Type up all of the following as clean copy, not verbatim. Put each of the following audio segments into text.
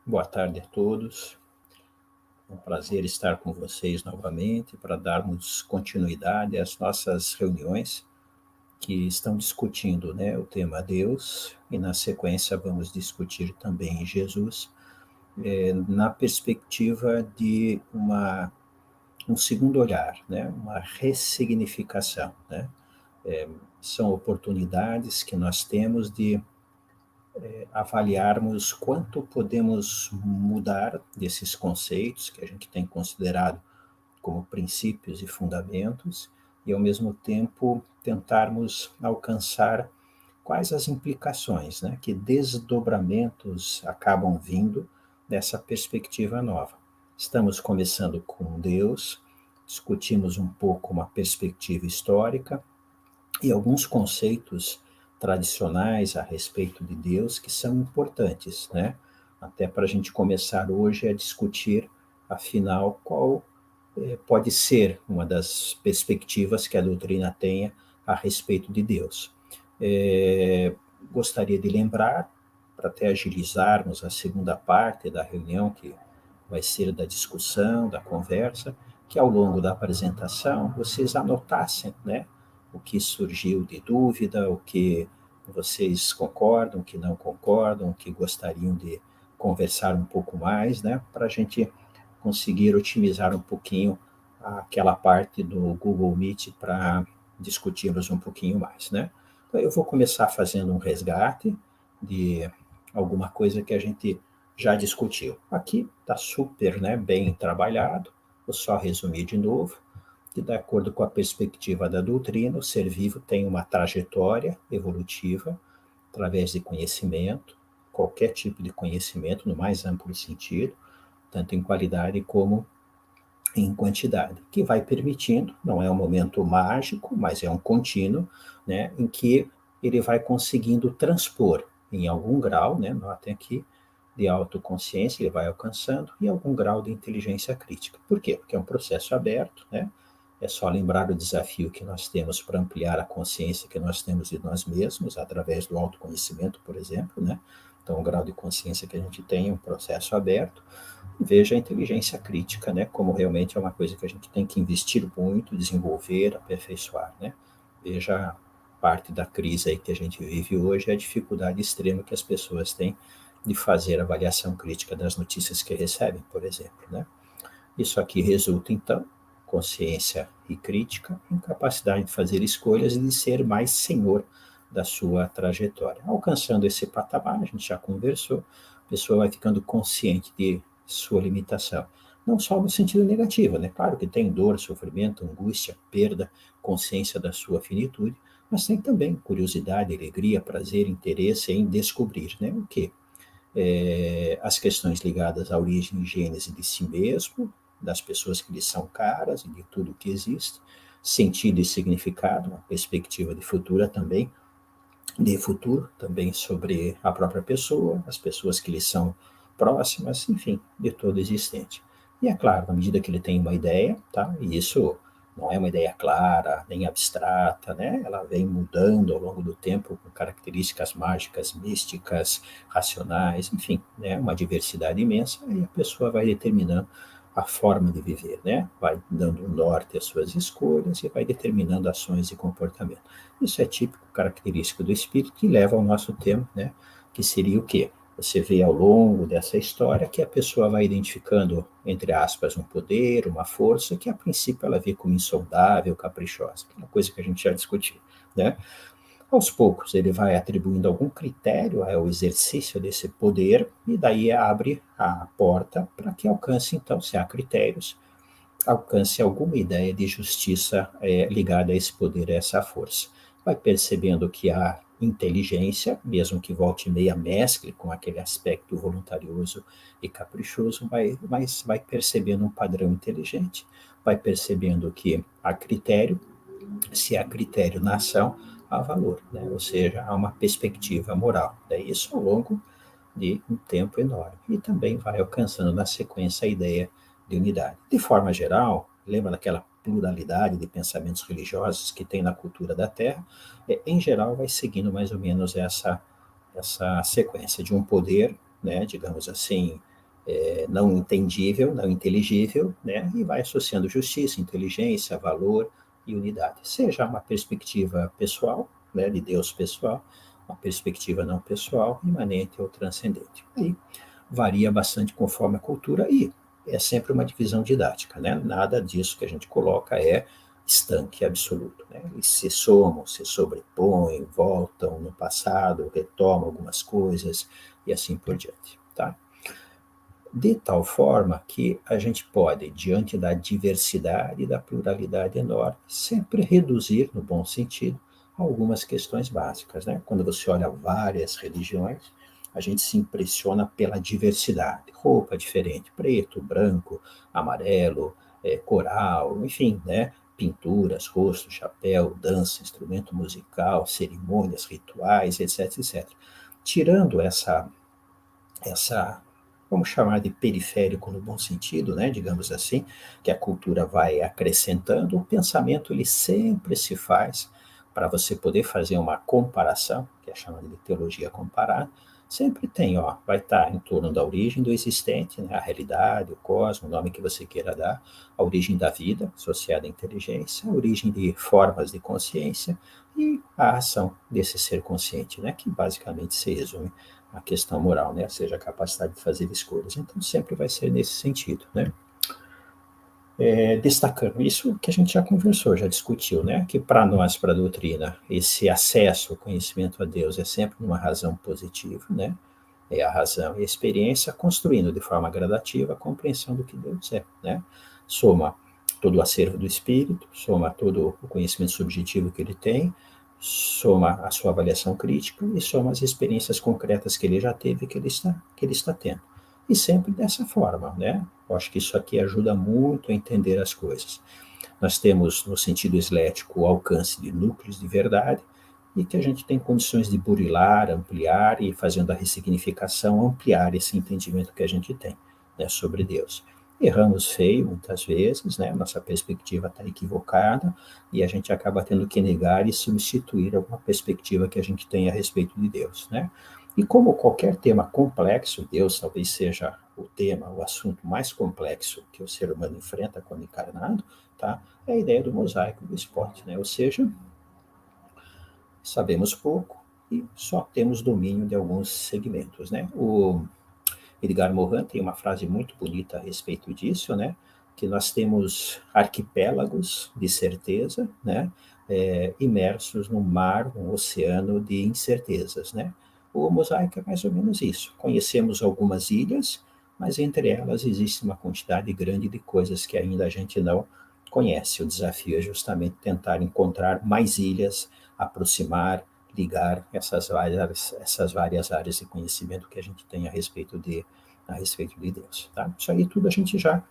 Boa tarde a todos. É um prazer estar com vocês novamente para darmos continuidade às nossas reuniões que estão discutindo, o tema Deus, e na sequência vamos discutir também Jesus, na perspectiva de um segundo olhar, uma ressignificação. São oportunidades que nós temos de avaliarmos quanto podemos mudar desses conceitos que a gente tem considerado como princípios e fundamentos, e ao mesmo tempo tentarmos alcançar quais as implicações, que desdobramentos acabam vindo dessa perspectiva nova. Estamos começando com Deus, discutimos um pouco uma perspectiva histórica e alguns conceitos tradicionais a respeito de Deus que são importantes, Até para a gente começar hoje a discutir, afinal, qual pode ser uma das perspectivas que a doutrina tenha a respeito de Deus. Gostaria de lembrar, para até agilizarmos a segunda parte da reunião, que vai ser da discussão, da conversa, que ao longo da apresentação vocês anotassem, o que surgiu de dúvida, o que vocês concordam, o que não concordam, o que gostariam de conversar um pouco mais, para a gente conseguir otimizar um pouquinho aquela parte do Google Meet para discutirmos um pouquinho mais, Então, eu vou começar fazendo um resgate de alguma coisa que a gente já discutiu. Aqui está super, bem trabalhado, vou só resumir de novo, que de acordo com a perspectiva da doutrina, o ser vivo tem uma trajetória evolutiva através de conhecimento, qualquer tipo de conhecimento, no mais amplo sentido, tanto em qualidade como em quantidade, que vai permitindo, não é um momento mágico, mas é um contínuo, em que ele vai conseguindo transpor em algum grau, notem aqui, de autoconsciência, ele vai alcançando, e algum grau de inteligência crítica. Por quê? Porque é um processo aberto, É só lembrar o desafio que nós temos para ampliar a consciência que nós temos de nós mesmos, através do autoconhecimento, por exemplo, Então, o grau de consciência que a gente tem é um processo aberto. Veja a inteligência crítica, como realmente é uma coisa que a gente tem que investir muito, desenvolver, aperfeiçoar, Veja parte da crise aí que a gente vive hoje, a dificuldade extrema que as pessoas têm de fazer avaliação crítica das notícias que recebem, por exemplo, Isso aqui resulta, então, consciência e crítica, em capacidade de fazer escolhas e de ser mais senhor da sua trajetória. Alcançando esse patamar, a gente já conversou, a pessoa vai ficando consciente de sua limitação. Não só no sentido negativo, Claro que tem dor, sofrimento, angústia, perda, consciência da sua finitude, mas tem também curiosidade, alegria, prazer, interesse em descobrir, o quê? As questões ligadas à origem e gênese de si mesmo, das pessoas que lhe são caras e de tudo que existe, sentido e significado, uma perspectiva de futuro também sobre a própria pessoa, as pessoas que lhe são próximas, enfim, de todo existente. E é claro, na medida que ele tem uma ideia, e isso não é uma ideia clara, nem abstrata, Ela vem mudando ao longo do tempo com características mágicas, místicas, racionais, enfim, Uma diversidade imensa, e a pessoa vai determinando a forma de viver, Vai dando um norte às suas escolhas e vai determinando ações e comportamento. Isso é típico, característico do espírito, que leva ao nosso tema, Que seria o quê? Você vê ao longo dessa história que a pessoa vai identificando, entre aspas, um poder, uma força, que a princípio ela vê como insondável, caprichosa, aquela coisa que a gente já discutiu, Aos poucos ele vai atribuindo algum critério ao exercício desse poder, e daí abre a porta para que alcance, então, se há critérios, alcance alguma ideia de justiça ligada a esse poder, a essa força. Vai percebendo que há inteligência, mesmo que volte e meia mescle com aquele aspecto voluntarioso e caprichoso, mas vai percebendo um padrão inteligente, vai percebendo que há critério, se há critério na ação, há valor, Ou seja, há uma perspectiva moral. Isso ao longo de um tempo enorme. E também vai alcançando na sequência a ideia de unidade. De forma geral, lembra daquela pluralidade de pensamentos religiosos que tem na cultura da Terra? Em geral, vai seguindo mais ou menos essa sequência de um poder, digamos assim, não entendível, não inteligível, né? E vai associando justiça, inteligência, valor e unidade. Seja uma perspectiva pessoal, né, de Deus pessoal, uma perspectiva não pessoal, imanente ou transcendente. Aí varia bastante conforme a cultura e é sempre uma divisão didática, né? Nada disso que a gente coloca é estanque absoluto, né? Eles se somam, se sobrepõem, voltam no passado, retomam algumas coisas e assim por diante, tá? De tal forma que a gente pode, diante da diversidade e da pluralidade enorme, sempre reduzir, no bom sentido, algumas questões básicas, né? Quando você olha várias religiões, a gente se impressiona pela diversidade. Roupa diferente, preto, branco, amarelo, coral, enfim, né? Pinturas, rosto, chapéu, dança, instrumento musical, cerimônias, rituais, etc, etc. Tirando essa, vamos chamar de periférico no bom sentido, né, digamos assim, que a cultura vai acrescentando, o pensamento ele sempre se faz para você poder fazer uma comparação, que é chamada de teologia comparada, sempre tem, ó, vai estar em torno da origem do existente, né, a realidade, o cosmos, o nome que você queira dar, a origem da vida, associada à inteligência, a origem de formas de consciência e a ação desse ser consciente, né, que basicamente se resume à questão moral, né, ou seja, a capacidade de fazer escolhas. Então, sempre vai ser nesse sentido, né. Destacando isso que a gente já conversou, já discutiu, né, que para nós, para a doutrina, esse acesso ao conhecimento a Deus é sempre uma razão positiva, né, é a razão e a experiência construindo de forma gradativa a compreensão do que Deus é, né, soma todo o acervo do espírito, soma todo o conhecimento subjetivo que ele tem, soma a sua avaliação crítica e soma as experiências concretas que ele já teve e que ele está tendo. E sempre dessa forma, né? Eu acho que isso aqui ajuda muito a entender as coisas. Nós temos, no sentido eslético, o alcance de núcleos de verdade e que a gente tem condições de burilar, ampliar e, fazendo a ressignificação, ampliar esse entendimento que a gente tem, né, sobre Deus. Erramos feio muitas vezes, né? Nossa perspectiva está equivocada e a gente acaba tendo que negar e substituir alguma perspectiva que a gente tem a respeito de Deus, né? E como qualquer tema complexo, Deus talvez seja o tema, o assunto mais complexo que o ser humano enfrenta quando encarnado, tá? É a ideia do mosaico do esporte, né? Ou seja, sabemos pouco e só temos domínio de alguns segmentos, né? O Edgar Morin tem uma frase muito bonita a respeito disso, né? Que nós temos arquipélagos de certeza, né? Imersos num mar, um oceano de incertezas, né? O mosaico é mais ou menos isso. Conhecemos algumas ilhas, mas entre elas existe uma quantidade grande de coisas que ainda a gente não conhece. O desafio é justamente tentar encontrar mais ilhas, aproximar, ligar essas várias áreas de conhecimento que a gente tem a respeito de Deus. Tá? Isso aí tudo a gente já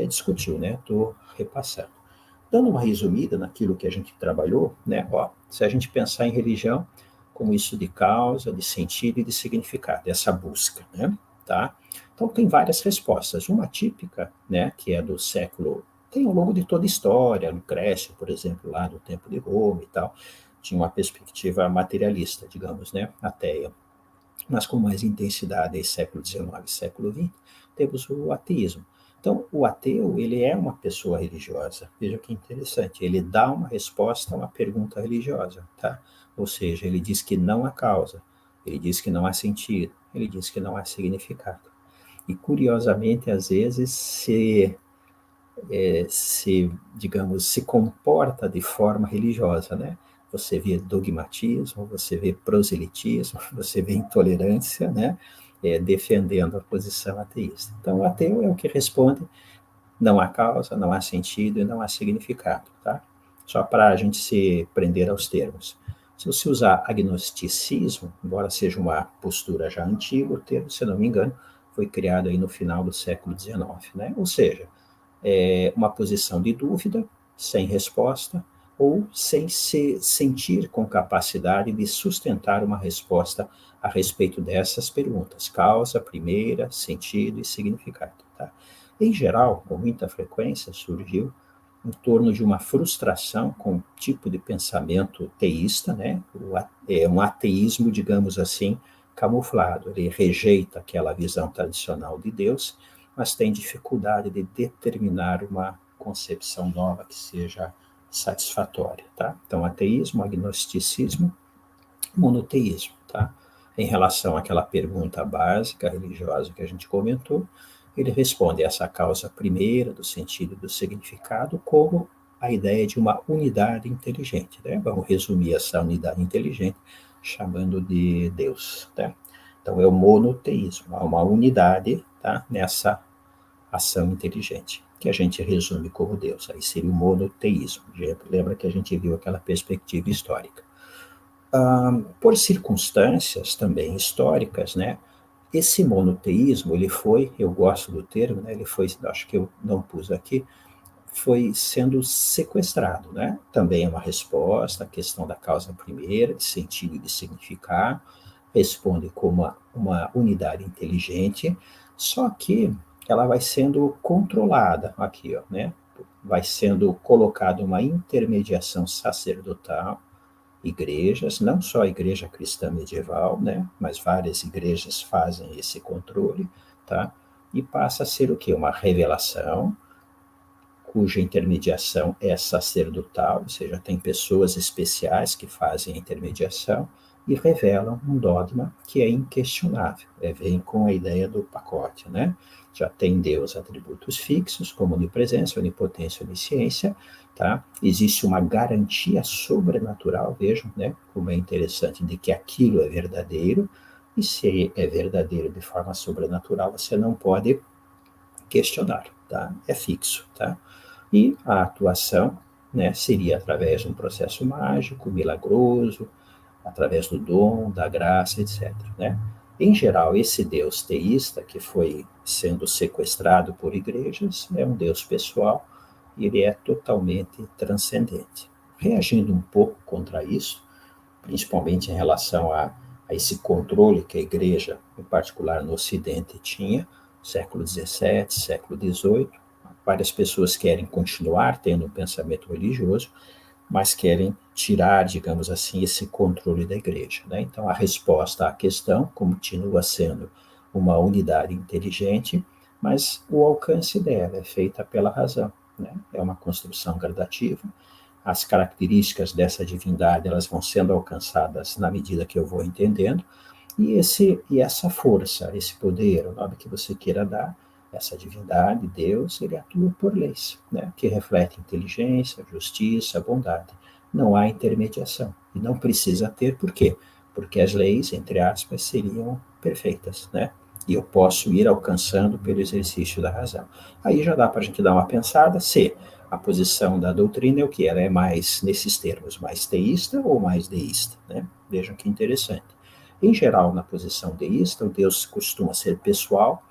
discutiu, né? Estou repassando. Dando uma resumida naquilo que a gente trabalhou, né? Ó, se a gente pensar em religião como isso de causa, de sentido e de significado, essa busca, né? Tá? Então tem várias respostas. Uma típica, né, que é do século, tem ao longo de toda a história, Lucrécio, por exemplo, lá no tempo de Roma e tal, tinha uma perspectiva materialista, digamos, né, ateia. Mas com mais intensidade em século XIX, século XX, temos o ateísmo. Então, o ateu, ele é uma pessoa religiosa. Veja que interessante, ele dá uma resposta a uma pergunta religiosa, tá? Ou seja, ele diz que não há causa, ele diz que não há sentido, ele diz que não há significado. E, curiosamente, às vezes, digamos, se comporta de forma religiosa, né? Você vê dogmatismo, você vê proselitismo, você vê intolerância, né? Defendendo a posição ateísta. Então, o ateu é o que responde: não há causa, não há sentido e não há significado, tá? Só para a gente se prender aos termos. Se você usar agnosticismo, embora seja uma postura já antiga, o termo, se não me engano, foi criado aí no final do século XIX, né? Ou seja, uma posição de dúvida, sem resposta, ou sem se sentir com capacidade de sustentar uma resposta a respeito dessas perguntas: causa, primeira, sentido e significado. Tá? Em geral, com muita frequência, surgiu em torno de uma frustração com um tipo de pensamento teísta, né? Um ateísmo, digamos assim, camuflado, ele rejeita aquela visão tradicional de Deus, mas tem dificuldade de determinar uma concepção nova que seja satisfatória, tá? Então, ateísmo, agnosticismo, monoteísmo, tá? Em relação àquela pergunta básica religiosa que a gente comentou, ele responde a essa causa primeira do sentido e do significado como a ideia de uma unidade inteligente, né? Vamos resumir essa unidade inteligente chamando de Deus, tá? Então é o monoteísmo, há uma unidade, tá? Nessa ação inteligente, que a gente resume como Deus, aí seria o monoteísmo. Lembra que a gente viu aquela perspectiva histórica. Por circunstâncias também históricas, né? Esse monoteísmo, ele foi, eu gosto do termo, né? Ele foi, acho que eu não pus aqui, foi sendo sequestrado, né? Também é uma resposta à questão da causa primeira, de sentido e de significado, responde como uma unidade inteligente, só que ela vai sendo controlada aqui, ó, né? Vai sendo colocada uma intermediação sacerdotal, igrejas, não só a igreja cristã medieval, né? Mas várias igrejas fazem esse controle, tá? E passa a ser o quê? Uma revelação, cuja intermediação é sacerdotal, ou seja, tem pessoas especiais que fazem a intermediação e revelam um dogma que é inquestionável. Vem com a ideia do pacote, né? Já tem Deus atributos fixos, como onipresença, onipotência, onisciência, tá? Existe uma garantia sobrenatural, vejam, né? Como é interessante, de que aquilo é verdadeiro, e se é verdadeiro de forma sobrenatural, você não pode questionar, tá? É fixo, tá? E a atuação, né, seria através de um processo mágico, milagroso, através do dom, da graça, etc. Né? Em geral, esse Deus teísta que foi sendo sequestrado por igrejas é um Deus pessoal e ele é totalmente transcendente. Reagindo um pouco contra isso, principalmente em relação a esse controle que a igreja, em particular no Ocidente, tinha, século XVII, século XVIII, várias pessoas querem continuar tendo um pensamento religioso, mas querem tirar, digamos assim, esse controle da igreja, né? Então, a resposta à questão continua sendo uma unidade inteligente, mas o alcance dela é feita pela razão, né? É uma construção gradativa. As características dessa divindade elas vão sendo alcançadas na medida que eu vou entendendo, e essa força, esse poder, o nome que você queira dar, essa divindade, Deus, ele atua por leis, né? Que refletem inteligência, justiça, bondade. Não há intermediação. E não precisa ter, por quê? Porque as leis, entre aspas, seriam perfeitas, né? E eu posso ir alcançando pelo exercício da razão. Aí já dá para a gente dar uma pensada se a posição da doutrina é o que? Ela é mais, nesses termos, mais teísta ou mais deísta, né? Vejam que interessante. Em geral, na posição deísta, o Deus costuma ser pessoal,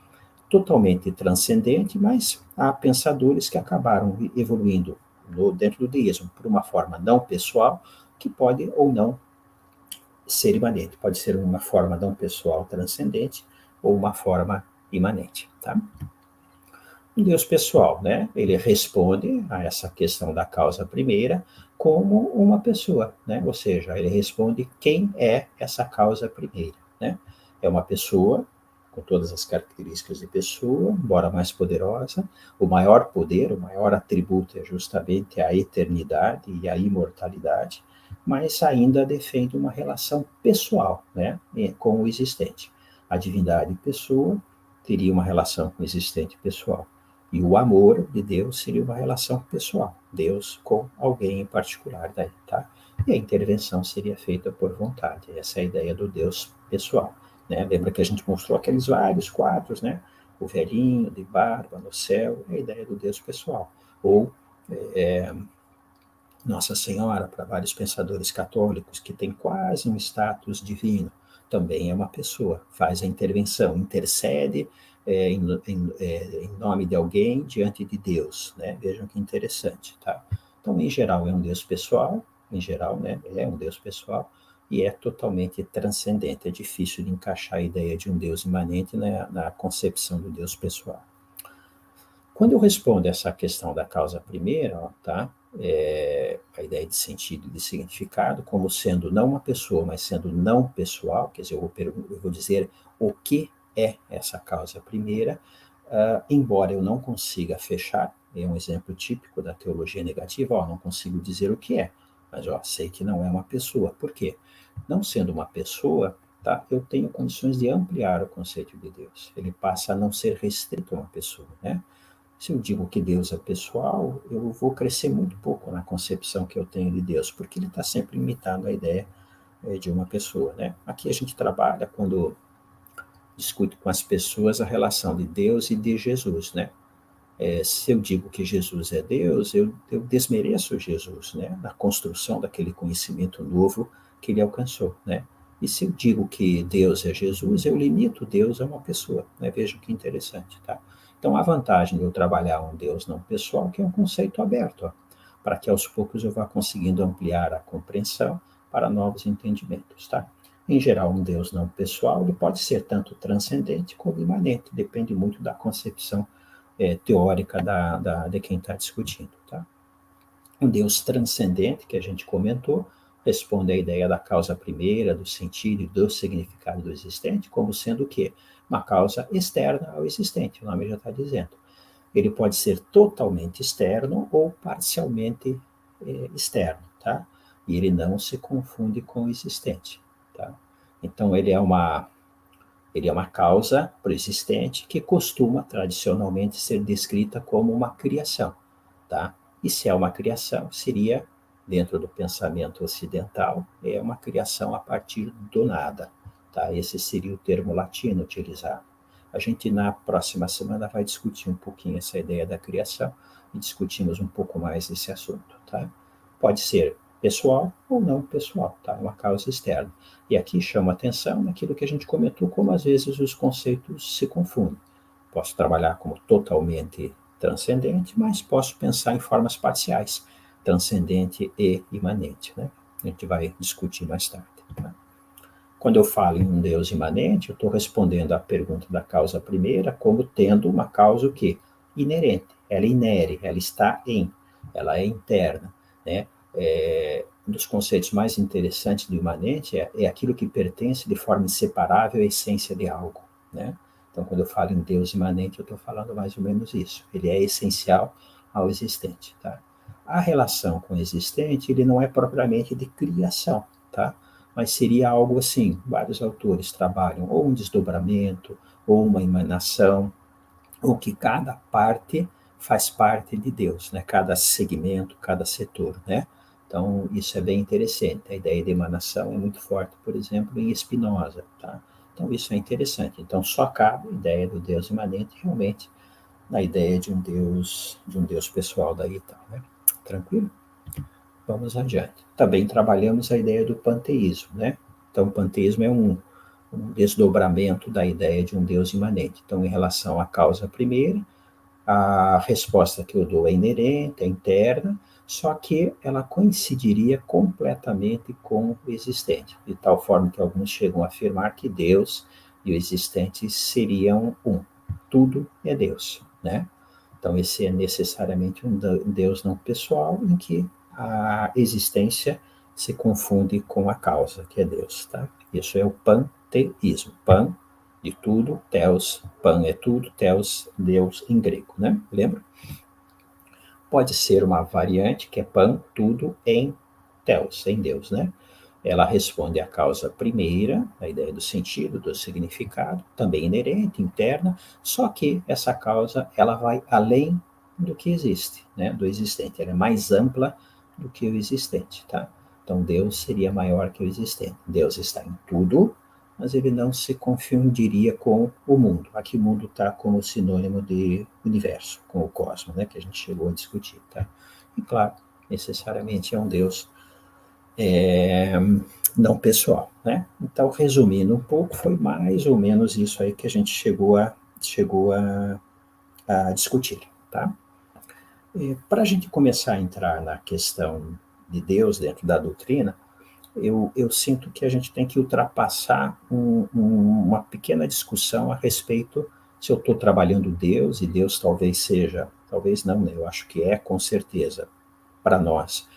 totalmente transcendente, mas há pensadores que acabaram evoluindo dentro do deísmo por uma forma não pessoal, que pode ou não ser imanente. Pode ser uma forma não pessoal transcendente ou uma forma imanente. Tá? Um Deus pessoal, né? Ele responde a essa questão da causa primeira como uma pessoa, né? Ou seja, ele responde quem é essa causa primeira, né? É uma pessoa com todas as características de pessoa, embora mais poderosa. O maior poder, o maior atributo é justamente a eternidade e a imortalidade, mas ainda defende uma relação pessoal, né? Com o existente. A divindade pessoa teria uma relação com o existente pessoal. E o amor de Deus seria uma relação pessoal, Deus com alguém em particular daí, tá? E a intervenção seria feita por vontade. Essa é a ideia do Deus pessoal, né? Lembra que a gente mostrou aqueles vários quadros, né? O velhinho de barba no céu, é a ideia do Deus pessoal. Ou Nossa Senhora, para vários pensadores católicos, que tem quase um status divino, também é uma pessoa, faz a intervenção, intercede em nome de alguém diante de Deus, né? Vejam que interessante, tá? Então, em geral, é um Deus pessoal, em geral, né? É um Deus pessoal e é totalmente transcendente. É difícil de encaixar a ideia de um Deus imanente na concepção do Deus pessoal. Quando eu respondo essa questão da causa primeira, ó, tá? a ideia de sentido e de significado, como sendo não uma pessoa, mas sendo não pessoal, quer dizer, eu vou dizer o que é essa causa primeira, embora eu não consiga fechar, é um exemplo típico da teologia negativa, não consigo dizer o que é, mas sei que não é uma pessoa. Por quê? Não sendo uma pessoa, tá, eu tenho condições de ampliar o conceito de Deus. Ele passa a não ser restrito a uma pessoa, né? Se eu digo que Deus é pessoal, eu vou crescer muito pouco na concepção que eu tenho de Deus, porque ele está sempre limitado à ideia de uma pessoa, né? Aqui a gente trabalha quando discute com as pessoas a relação de Deus e de Jesus, né? Se eu digo que Jesus é Deus, eu desmereço Jesus, né? Na construção daquele conhecimento novo que ele alcançou, né? E se eu digo que Deus é Jesus, eu limito Deus a uma pessoa, né? Veja que interessante, tá? Então, a vantagem de eu trabalhar um Deus não pessoal, que é um conceito aberto, para que aos poucos eu vá conseguindo ampliar a compreensão para novos entendimentos, tá? Em geral, um Deus não pessoal, ele pode ser tanto transcendente como imanente, depende muito da concepção teórica de quem está discutindo. Tá? Um Deus transcendente, que a gente comentou, responde à ideia da causa primeira, do sentido e do significado do existente, como sendo o quê? Uma causa externa ao existente, o nome já está dizendo. Ele pode ser totalmente externo ou parcialmente externo, tá? E ele não se confunde com o existente, tá? Então, ele é uma causa preexistente que costuma tradicionalmente ser descrita como uma criação, tá? E se é uma criação, seria, dentro do pensamento ocidental, é uma criação a partir do nada, tá? Esse seria o termo latino utilizado. A gente, na próxima semana, vai discutir um pouquinho essa ideia da criação e discutimos um pouco mais esse assunto, tá? Pode ser pessoal ou não pessoal, tá? Uma causa externa. E aqui chama atenção naquilo que a gente comentou, como às vezes os conceitos se confundem. Posso trabalhar como totalmente transcendente, mas posso pensar em formas parciais, transcendente e imanente, né? A gente vai discutir mais tarde. Tá? Quando eu falo em um Deus imanente, eu estou respondendo à pergunta da causa primeira como tendo uma causa o quê? Inerente. Ela inere, ela está em, ela é interna, né? Um dos conceitos mais interessantes do imanente é aquilo que pertence de forma inseparável à essência de algo, né? Então, quando eu falo em Deus imanente, eu estou falando mais ou menos isso. Ele é essencial ao existente, tá? A relação com o existente, ele não é propriamente de criação, tá? Mas seria algo assim, vários autores trabalham ou um desdobramento, ou uma emanação, ou que cada parte faz parte de Deus, né? Cada segmento, cada setor, né? Então, isso é bem interessante. A ideia de emanação é muito forte, por exemplo, em Spinoza, tá? Então, isso é interessante. Então, só cabe a ideia do Deus imanente realmente na ideia de um Deus pessoal daí e tal, né? Tranquilo? Vamos adiante. Também trabalhamos a ideia do panteísmo, né? Então, o panteísmo é um desdobramento da ideia de um Deus imanente. Então, em relação à causa primeira, a resposta que eu dou é inerente, é interna, só que ela coincidiria completamente com o existente, de tal forma que alguns chegam a afirmar que Deus e o existente seriam um. Tudo é Deus, né? Então, esse é necessariamente um Deus não pessoal, em que a existência se confunde com a causa, que é Deus, tá? Isso é o panteísmo. Pan, de tudo, theos, pan é tudo, theos, Deus em grego, né? Lembra? Pode ser uma variante, que é pan, tudo, em theos, em Deus, né? Ela responde à causa primeira, a ideia do sentido, do significado, também inerente, interna, só que essa causa ela vai além do que existe, né, do existente. Ela é mais ampla do que o existente, tá? Então Deus seria maior que o existente. Deus está em tudo, mas ele não se confundiria com o mundo. Aqui o mundo está como sinônimo de universo, com o cosmos, né, que a gente chegou a discutir, tá? E claro, necessariamente é um Deus é, não pessoal, né? Então, resumindo um pouco, foi mais ou menos isso aí que a gente chegou a discutir, tá? Para a gente começar a entrar na questão de Deus dentro da doutrina, eu sinto que a gente tem que ultrapassar uma pequena discussão a respeito se eu estou trabalhando Deus, e Deus talvez seja, talvez não, né? Eu acho que é com certeza, para nós,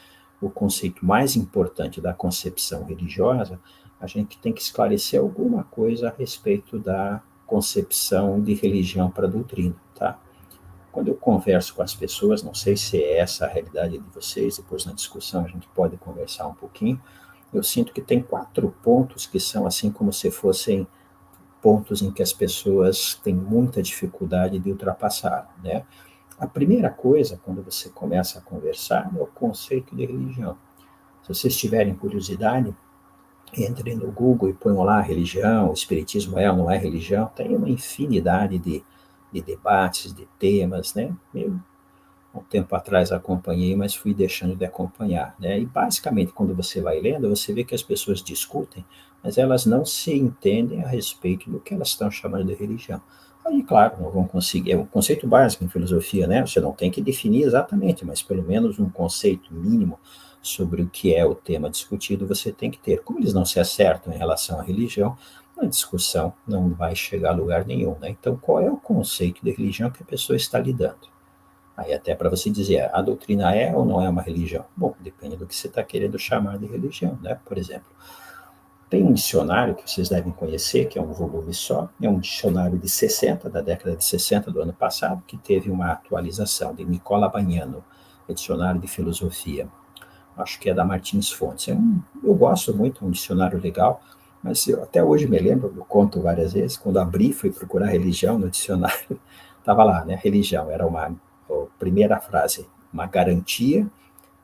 o conceito mais importante da concepção religiosa, a gente tem que esclarecer alguma coisa a respeito da concepção de religião para a doutrina, tá? Quando eu converso com as pessoas, não sei se é essa a realidade de vocês, depois na discussão a gente pode conversar um pouquinho, eu sinto que tem 4 pontos que são assim como se fossem pontos em que as pessoas têm muita dificuldade de ultrapassar, né? A primeira coisa, quando você começa a conversar, é o conceito de religião. Se vocês tiverem curiosidade, entrem no Google e ponham lá religião, espiritismo é ou não é religião, tem uma infinidade de debates, de temas, né? Eu, um tempo atrás, acompanhei, mas fui deixando de acompanhar, né? E, basicamente, quando você vai lendo, você vê que as pessoas discutem, mas elas não se entendem a respeito do que elas estão chamando de religião. Aí, claro, não vão conseguir, é um conceito básico em filosofia, né? Você não tem que definir exatamente, mas pelo menos um conceito mínimo sobre o que é o tema discutido você tem que ter. Como eles não se acertam em relação à religião, a discussão não vai chegar a lugar nenhum, né? Então, qual é o conceito de religião que a pessoa está lidando? Aí até para você dizer, a doutrina é ou não é uma religião? Bom, depende do que você está querendo chamar de religião, né? Por exemplo, tem um dicionário que vocês devem conhecer, que é um volume só, é um dicionário de 60, da década de 60 do ano passado, que teve uma atualização de Nicola Bagnano, dicionário de filosofia. Acho que é da Martins Fontes. Eu gosto muito, é um dicionário legal, mas eu até hoje me lembro, eu conto várias vezes, quando abri e fui procurar religião no dicionário, estava lá, né? Religião era uma, a primeira frase, uma garantia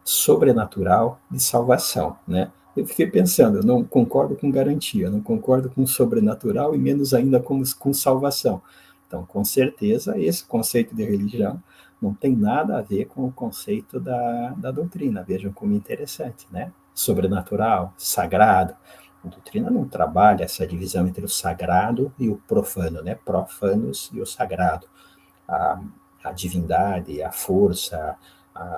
sobrenatural de salvação, né? Eu fiquei pensando, eu não concordo com garantia, não concordo com sobrenatural e menos ainda com salvação. Então, com certeza, esse conceito de religião não tem nada a ver com o conceito da doutrina. Vejam como interessante, né? Sobrenatural, sagrado. A doutrina não trabalha essa divisão entre o sagrado e o profano, né? Profanos e o sagrado. A, a divindade, a força,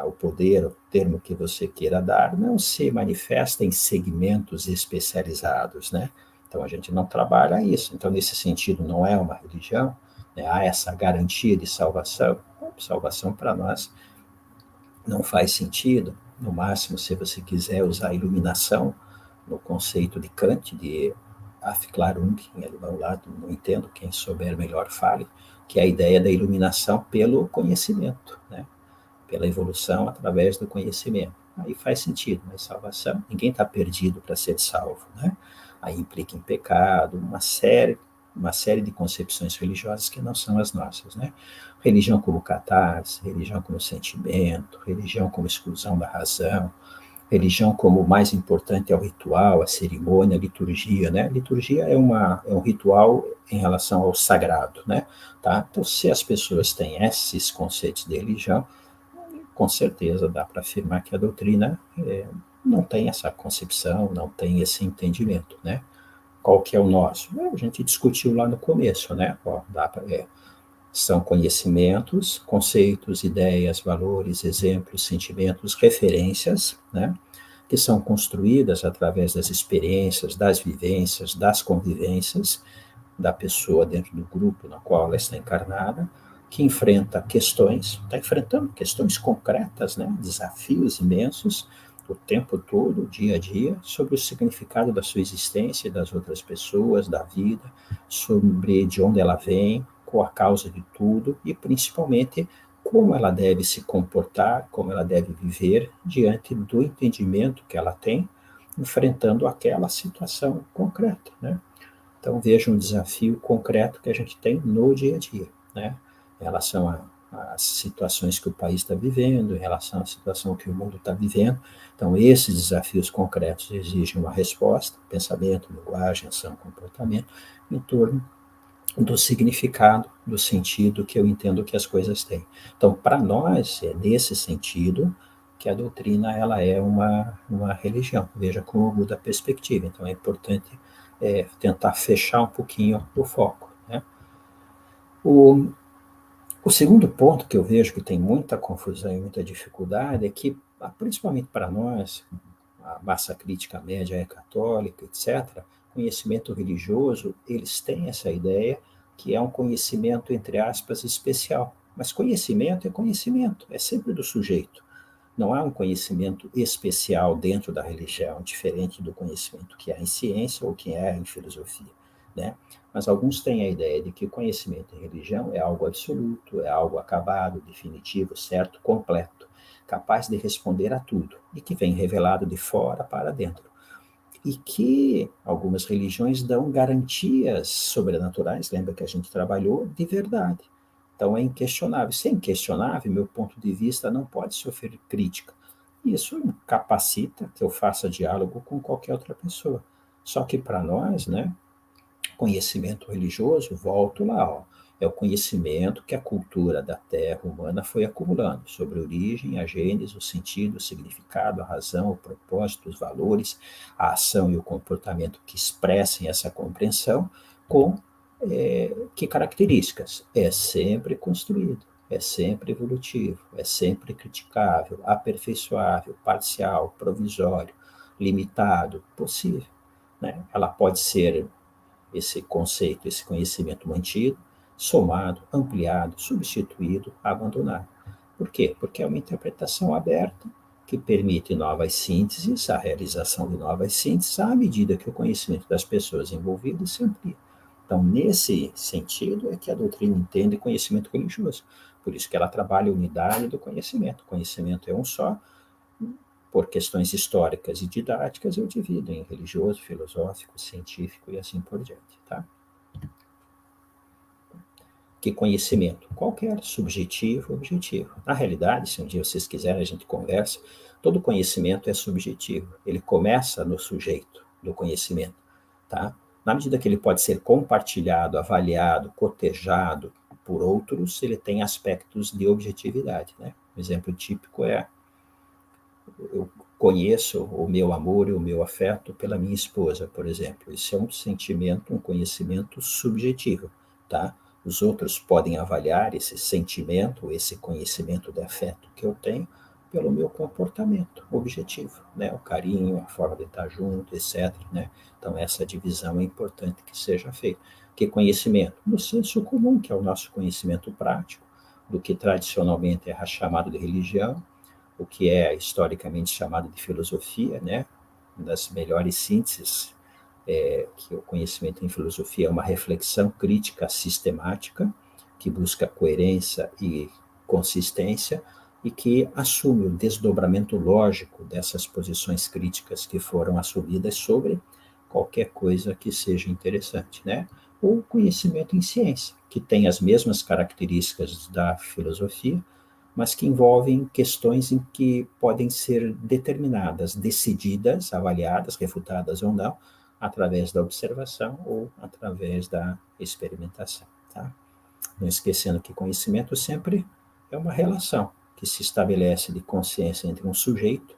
o poder, o termo que você queira dar, não se manifesta em segmentos especializados, né? Então a gente não trabalha isso. Então, nesse sentido, não é uma religião, né? Há essa garantia de salvação. Salvação para nós não faz sentido. No máximo, se você quiser usar iluminação, no conceito de Kant, de Aufklärung, em alemão lá, não entendo, quem souber melhor fale, que é a ideia da iluminação pelo conhecimento, né? Pela evolução através do conhecimento. Aí faz sentido, mas salvação, ninguém está perdido para ser salvo, né? Aí implica em pecado, uma série de concepções religiosas que não são as nossas, né? Religião como catarse, religião como sentimento, religião como exclusão da razão, religião como o mais importante é o ritual, a cerimônia, a liturgia, né? Liturgia é um ritual em relação ao sagrado, né? Tá? Então, se as pessoas têm esses conceitos de religião, com certeza dá para afirmar que a doutrina não tem essa concepção, não tem esse entendimento, né? Qual que é o nosso? A gente discutiu lá no começo, né? Ó, são conhecimentos, conceitos, ideias, valores, exemplos, sentimentos, referências, né? Que são construídas através das experiências, das vivências, das convivências da pessoa dentro do grupo na qual ela está encarnada, que enfrenta questões, está enfrentando questões concretas, né? Desafios imensos, o tempo todo, dia a dia, sobre o significado da sua existência e das outras pessoas, da vida, sobre de onde ela vem, qual a causa de tudo e, principalmente, como ela deve se comportar, como ela deve viver diante do entendimento que ela tem, enfrentando aquela situação concreta, né? Então, veja um desafio concreto que a gente tem no dia a dia, né? Em relação às situações que o país está vivendo, em relação à situação que o mundo está vivendo. Então, esses desafios concretos exigem uma resposta, pensamento, linguagem, ação, comportamento, em torno do significado, do sentido que eu entendo que as coisas têm. Então, para nós, é nesse sentido que a doutrina ela é uma religião. Veja como muda a perspectiva. Então, é importante tentar fechar um pouquinho o foco, né? O, o segundo ponto que eu vejo que tem muita confusão e muita dificuldade é que, principalmente para nós, a massa crítica média é católica, etc., conhecimento religioso, eles têm essa ideia que é um conhecimento, entre aspas, especial. Mas conhecimento é conhecimento, é sempre do sujeito. Não há um conhecimento especial dentro da religião, diferente do conhecimento que há em ciência ou que há em filosofia, né? Mas alguns têm a ideia de que o conhecimento em religião é algo absoluto, é algo acabado, definitivo, certo, completo, capaz de responder a tudo e que vem revelado de fora para dentro. E que algumas religiões dão garantias sobrenaturais, lembra que a gente trabalhou, de verdade. Então é inquestionável. Se é inquestionável, meu ponto de vista não pode sofrer crítica. Isso capacita que eu faça diálogo com qualquer outra pessoa. Só que para nós, né, conhecimento religioso, volto lá, ó, é o conhecimento que a cultura da terra humana foi acumulando sobre a origem, a gênese, o sentido, o significado, a razão, o propósito, os valores, a ação e o comportamento que expressem essa compreensão com que características? É sempre construído, é sempre evolutivo, é sempre criticável, aperfeiçoável, parcial, provisório, limitado, possível. Né? Ela pode ser esse conceito, esse conhecimento mantido, somado, ampliado, substituído, abandonado. Por quê? Porque é uma interpretação aberta que permite novas sínteses, a realização de novas sínteses à medida que o conhecimento das pessoas envolvidas se amplia. Então, nesse sentido, é que a doutrina entende conhecimento religioso. Por isso que ela trabalha a unidade do conhecimento. O conhecimento é um só, por questões históricas e didáticas, eu divido em religioso, filosófico, científico e assim por diante. Tá? Que conhecimento? Qualquer, subjetivo, objetivo. Na realidade, se um dia vocês quiserem, a gente conversa, todo conhecimento é subjetivo. Ele começa no sujeito do conhecimento. Tá? Na medida que ele pode ser compartilhado, avaliado, cotejado por outros, ele tem aspectos de objetividade. Né? Um exemplo típico é eu conheço o meu amor e o meu afeto pela minha esposa, por exemplo. Isso é um sentimento, um conhecimento subjetivo, tá? Os outros podem avaliar esse sentimento, esse conhecimento de afeto que eu tenho pelo meu comportamento objetivo, né? O carinho, a forma de estar junto, etc, né? Então essa divisão é importante que seja feita. Que conhecimento? No senso comum, que é o nosso conhecimento prático, do que tradicionalmente é chamado de religião, o que é historicamente chamado de filosofia, né? Uma das melhores sínteses que o conhecimento em filosofia é uma reflexão crítica sistemática que busca coerência e consistência e que assume o desdobramento lógico dessas posições críticas que foram assumidas sobre qualquer coisa que seja interessante, né? O conhecimento em ciência, que tem as mesmas características da filosofia, mas que envolvem questões em que podem ser determinadas, decididas, avaliadas, refutadas ou não, através da observação ou através da experimentação. Tá? Não esquecendo que conhecimento sempre é uma relação que se estabelece de consciência entre um sujeito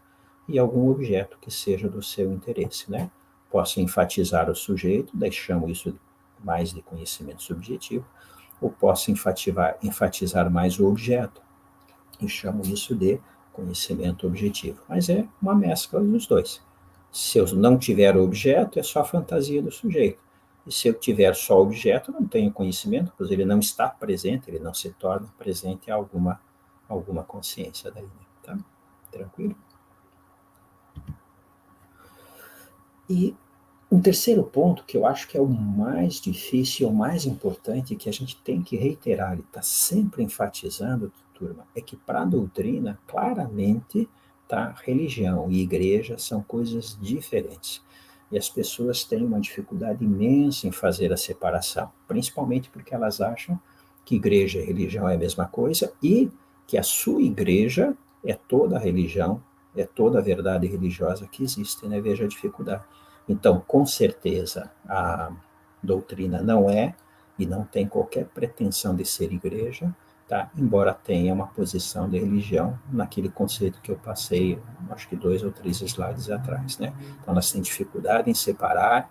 e algum objeto que seja do seu interesse. Né? Posso enfatizar o sujeito, daí chamo isso mais de conhecimento subjetivo, ou posso enfatizar mais o objeto, e chamo isso de conhecimento objetivo. Mas é uma mescla dos dois. Se eu não tiver objeto, é só fantasia do sujeito. E se eu tiver só objeto, não tenho conhecimento, pois ele não está presente, ele não se torna presente a alguma consciência daí. Né? Tá? Tranquilo? E um terceiro ponto, que eu acho que é o mais difícil, o mais importante, que a gente tem que reiterar e está sempre enfatizando, turma, é que para a doutrina, claramente, tá, religião e igreja são coisas diferentes. E as pessoas têm uma dificuldade imensa em fazer a separação, principalmente porque elas acham que igreja e religião é a mesma coisa e que a sua igreja é toda a religião, é toda a verdade religiosa que existe, né? Veja a dificuldade. Então, com certeza, a doutrina não é e não tem qualquer pretensão de ser igreja, tá? Embora tenha uma posição de religião naquele conceito que eu passei, acho que 2 ou 3 slides atrás. Né? Então, elas têm dificuldade em separar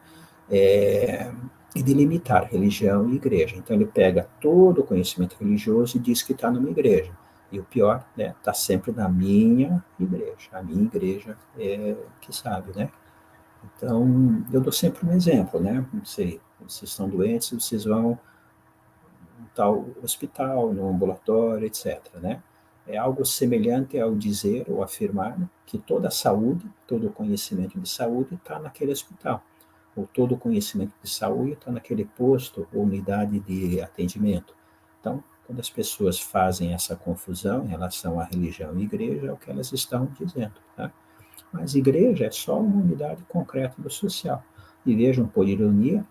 e delimitar religião e igreja. Então, ele pega todo o conhecimento religioso e diz que está numa igreja. E o pior, né, está sempre na minha igreja. A minha igreja é que sabe, né? Então, eu dou sempre um exemplo, né? Não sei, vocês estão doentes, vocês vão em tal hospital, no ambulatório, etc., né? É algo semelhante ao dizer ou afirmar que toda a saúde, todo o conhecimento de saúde está naquele hospital, ou todo o conhecimento de saúde está naquele posto ou unidade de atendimento. Então, quando as pessoas fazem essa confusão em relação à religião e igreja, é o que elas estão dizendo. Tá? Mas igreja é só uma unidade concreta do social. E vejam, por ironia,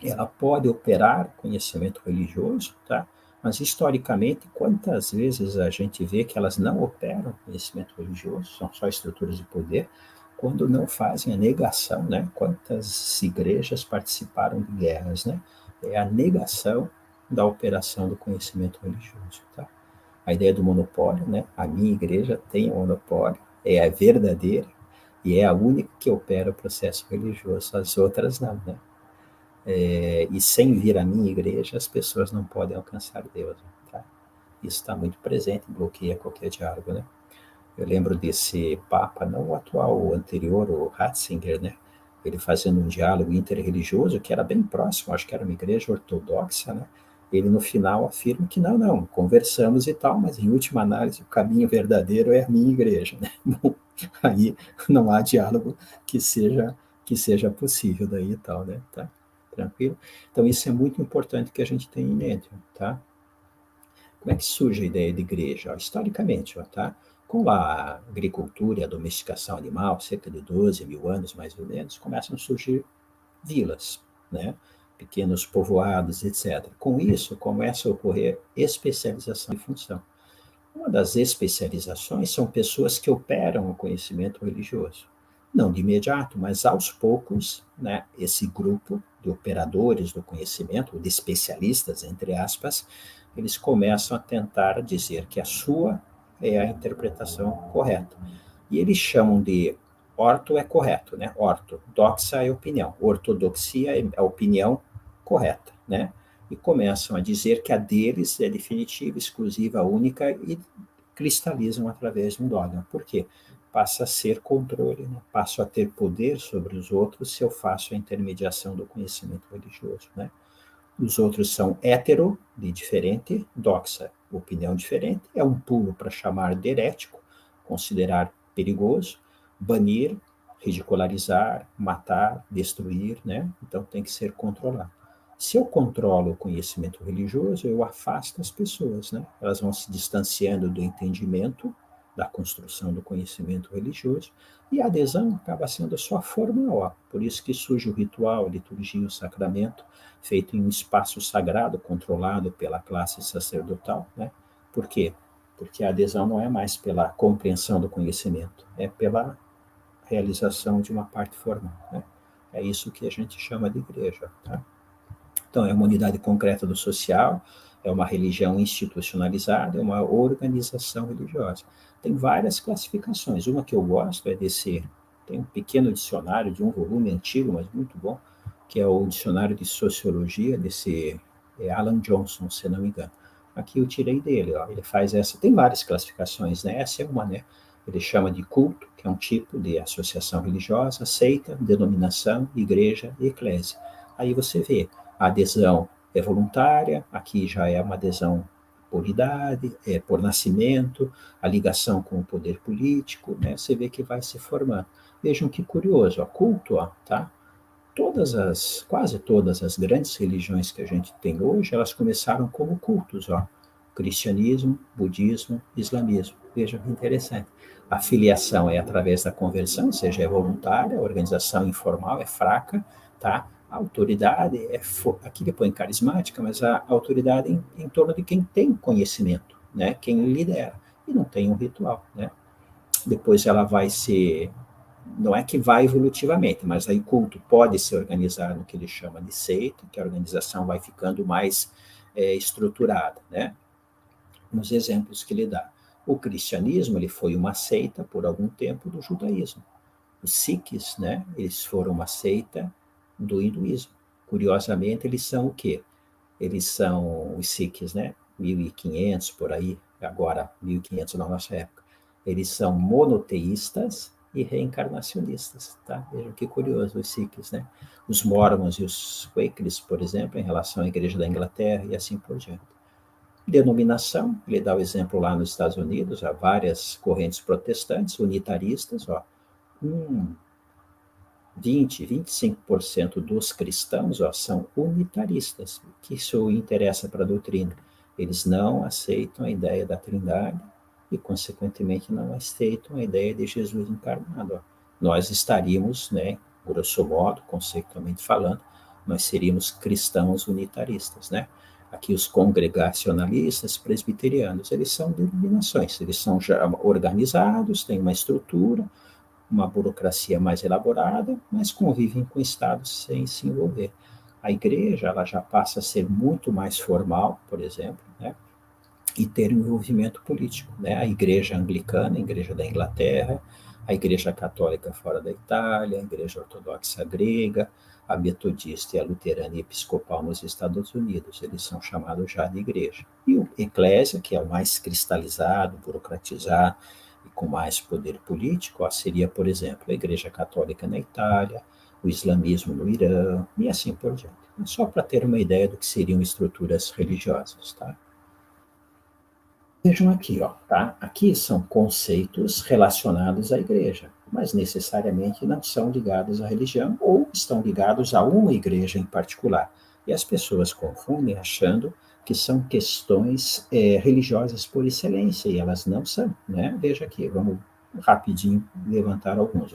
ela pode operar conhecimento religioso, tá? Mas historicamente, quantas vezes a gente vê que elas não operam conhecimento religioso, são só estruturas de poder, quando não fazem a negação, né? Quantas igrejas participaram de guerras, né? É a negação da operação do conhecimento religioso, tá? A ideia do monopólio, né? A minha igreja tem um monopólio, é a verdadeira e é a única que opera o processo religioso, as outras não, né? E sem vir à minha igreja, as pessoas não podem alcançar Deus. Tá? Isso está muito presente, bloqueia qualquer diálogo, né? Eu lembro desse Papa, não o atual, o anterior, o Ratzinger, né? Ele fazendo um diálogo interreligioso que era bem próximo, acho que era uma igreja ortodoxa, né? Ele no final afirma que não, conversamos e tal, mas em última análise o caminho verdadeiro é a minha igreja, né? Bom, aí não há diálogo que seja possível daí e tal, né? Tá? Tranquilo? Então isso é muito importante que a gente tenha em mente, tá? Como é que surge a ideia de igreja? Historicamente, tá? Com a agricultura e a domesticação animal, cerca de 12 mil anos mais ou menos, começam a surgir vilas, né? Pequenos povoados, etc. Com isso, começa a ocorrer especialização de função. Uma das especializações são pessoas que operam o conhecimento religioso. Não de imediato, mas aos poucos, né, esse grupo de operadores do conhecimento, de especialistas, entre aspas, eles começam a tentar dizer que a sua é a interpretação correta. E eles chamam de orto é correto, né? Orto, doxa é opinião, ortodoxia é a opinião correta, né? E começam a dizer que a deles é definitiva, exclusiva, única e cristalizam através de um dogma. Por quê? Passa a ser controle, né? Passo a ter poder sobre os outros se eu faço a intermediação do conhecimento religioso, né? Os outros são hétero, de diferente, doxa, opinião diferente, é um pulo para chamar de herético, considerar perigoso, banir, ridicularizar, matar, destruir, né? Então tem que ser controlado. Se eu controlo o conhecimento religioso, eu afasto as pessoas, né? Elas vão se distanciando do entendimento, da construção do conhecimento religioso, e a adesão acaba sendo só formal. Por isso que surge o ritual, a liturgia, o sacramento, feito em um espaço sagrado, controlado pela classe sacerdotal, né? Por quê? Porque a adesão não é mais pela compreensão do conhecimento, é pela realização de uma parte formal, né? É isso que a gente chama de igreja, tá? Então, é uma unidade concreta do social, é uma religião institucionalizada, é uma organização religiosa. Tem várias classificações. Uma que eu gosto é desse, tem um pequeno dicionário de um volume antigo, mas muito bom, que é o dicionário de sociologia desse Alan Johnson, se não me engano. Aqui eu tirei dele, ó. Ele faz essa, tem várias classificações, né? Essa é uma, né? Ele chama de culto, que é um tipo de associação religiosa, seita, denominação, igreja e eclésia. Aí você vê, a adesão é voluntária, aqui já é uma adesão por idade, por nascimento, a ligação com o poder político, né? Você vê que vai se formando. Vejam que curioso, ó, culto, ó, tá? Quase todas as grandes religiões que a gente tem hoje, elas começaram como cultos, ó. Cristianismo, budismo, islamismo. Veja que interessante. A filiação é através da conversão, ou seja, é voluntária, a organização informal é fraca, tá? A autoridade aqui depois em carismática, mas a autoridade em torno de quem tem conhecimento, né? Quem lidera. E não tem um ritual, né? Depois ela vai ser, não é que vai evolutivamente, mas aí o culto pode se organizar no que ele chama de seita, que a organização vai ficando mais estruturada, né? Nos exemplos que ele dá. O cristianismo ele foi uma seita por algum tempo do judaísmo. Os Sikhs, né? Eles foram uma seita do hinduísmo. Curiosamente, eles são o quê? Eles são os Sikhs, né? 1500 por aí, agora 1500 na nossa época. Eles são monoteístas e reencarnacionistas, tá? Vejam que curioso os Sikhs, né? Os Mormons e os Quakers, por exemplo, em relação à Igreja da Inglaterra e assim por diante. Denominação, ele dá o exemplo lá nos Estados Unidos, há várias correntes protestantes, unitaristas, 25% dos cristãos são unitaristas. O que isso interessa para a doutrina? Eles não aceitam a ideia da Trindade e, consequentemente, não aceitam a ideia de Jesus encarnado. Nós estaríamos, né, grosso modo, conceitualmente falando, nós seríamos cristãos unitaristas, né? Aqui os congregacionalistas, presbiterianos, eles são denominações, eles são já organizados, têm uma estrutura, uma burocracia mais elaborada, mas convivem com o Estado sem se envolver. A igreja ela já passa a ser muito mais formal, por exemplo, né? E ter um envolvimento político, né? A igreja anglicana, a igreja da Inglaterra, a igreja católica fora da Itália, a igreja ortodoxa grega, a metodista e a luterana e episcopal nos Estados Unidos, eles são chamados já de igreja. E o eclésia, que é o mais cristalizado, burocratizado e com mais poder político, seria, por exemplo, a igreja católica na Itália, o islamismo no Irã e assim por diante. Só para ter uma ideia do que seriam estruturas religiosas, tá? Vejam aqui, tá? Aqui são conceitos relacionados à igreja, mas necessariamente não são ligados à religião ou estão ligados a uma igreja em particular. E as pessoas confundem achando que são questões religiosas por excelência, e elas não são, né? Veja aqui, vamos rapidinho levantar alguns,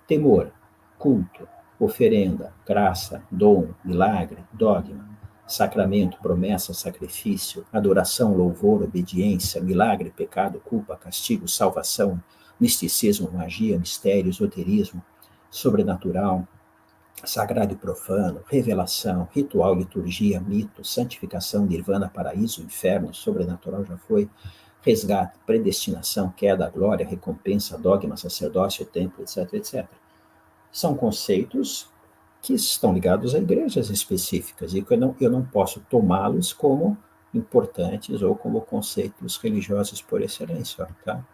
Temor, culto, oferenda, graça, dom, milagre, dogma, sacramento, promessa, sacrifício, adoração, louvor, obediência, milagre, pecado, culpa, castigo, salvação, misticismo, magia, mistério, esoterismo, sobrenatural, sagrado e profano, revelação, ritual, liturgia, mito, santificação, nirvana, paraíso, inferno, sobrenatural já foi, resgate, predestinação, queda, glória, recompensa, dogma, sacerdócio, templo, etc, etc. São conceitos que estão ligados a igrejas específicas e que eu não posso tomá-los como importantes ou como conceitos religiosos por excelência, tá?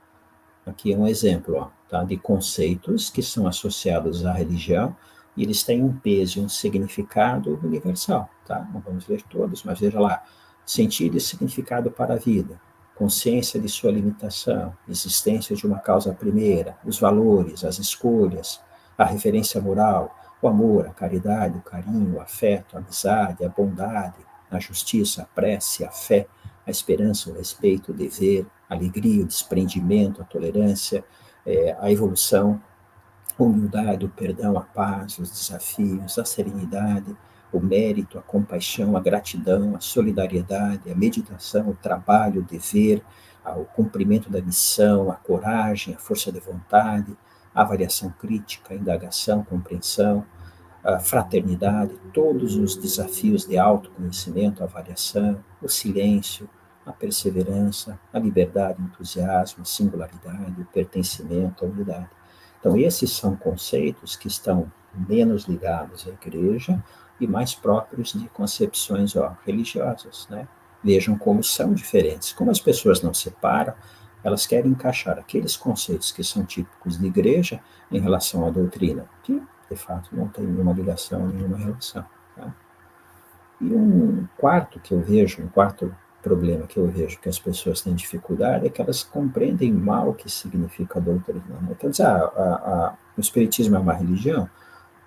Aqui é um exemplo, tá, de conceitos que são associados à religião e eles têm um peso e um significado universal, tá? Não vamos ver todos, mas veja lá, sentido e significado para a vida, consciência de sua limitação, existência de uma causa primeira, os valores, as escolhas, a referência moral, o amor, a caridade, o carinho, o afeto, a amizade, a bondade, a justiça, a prece, a fé, a esperança, o respeito, o dever, a alegria, o desprendimento, a tolerância, a evolução, a humildade, o perdão, a paz, os desafios, a serenidade, o mérito, a compaixão, a gratidão, a solidariedade, a meditação, o trabalho, o dever, o cumprimento da missão, a coragem, a força de vontade, a avaliação crítica, a indagação, a compreensão, a fraternidade, todos os desafios de autoconhecimento, a avaliação, o silêncio, a perseverança, a liberdade, o entusiasmo, a singularidade, o pertencimento, a unidade. Então, esses são conceitos que estão menos ligados à igreja e mais próprios de concepções religiosas, né? Vejam como são diferentes. Como as pessoas não separam, elas querem encaixar aqueles conceitos que são típicos de igreja em relação à doutrina, que de fato não tem nenhuma ligação, nenhuma relação. Tá? E um quarto problema que eu vejo que as pessoas têm dificuldade é que elas compreendem mal o que significa a doutrina. Né? Então, dizer, o Espiritismo é uma religião,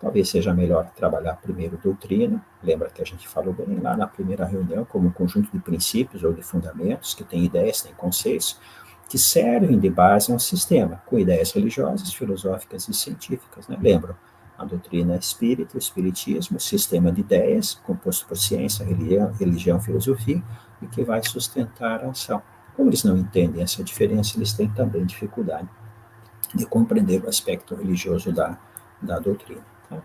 talvez seja melhor trabalhar primeiro doutrina, lembra que a gente falou bem lá na primeira reunião, como um conjunto de princípios ou de fundamentos, que tem ideias, tem conceitos, que servem de base a um sistema, com ideias religiosas, filosóficas e científicas. Né? Lembram? A doutrina espírita, o espiritismo, sistema de ideias, composto por ciência, religião, filosofia, e que vai sustentar a ação. Como eles não entendem essa diferença, eles têm também dificuldade de compreender o aspecto religioso da doutrina. Tá?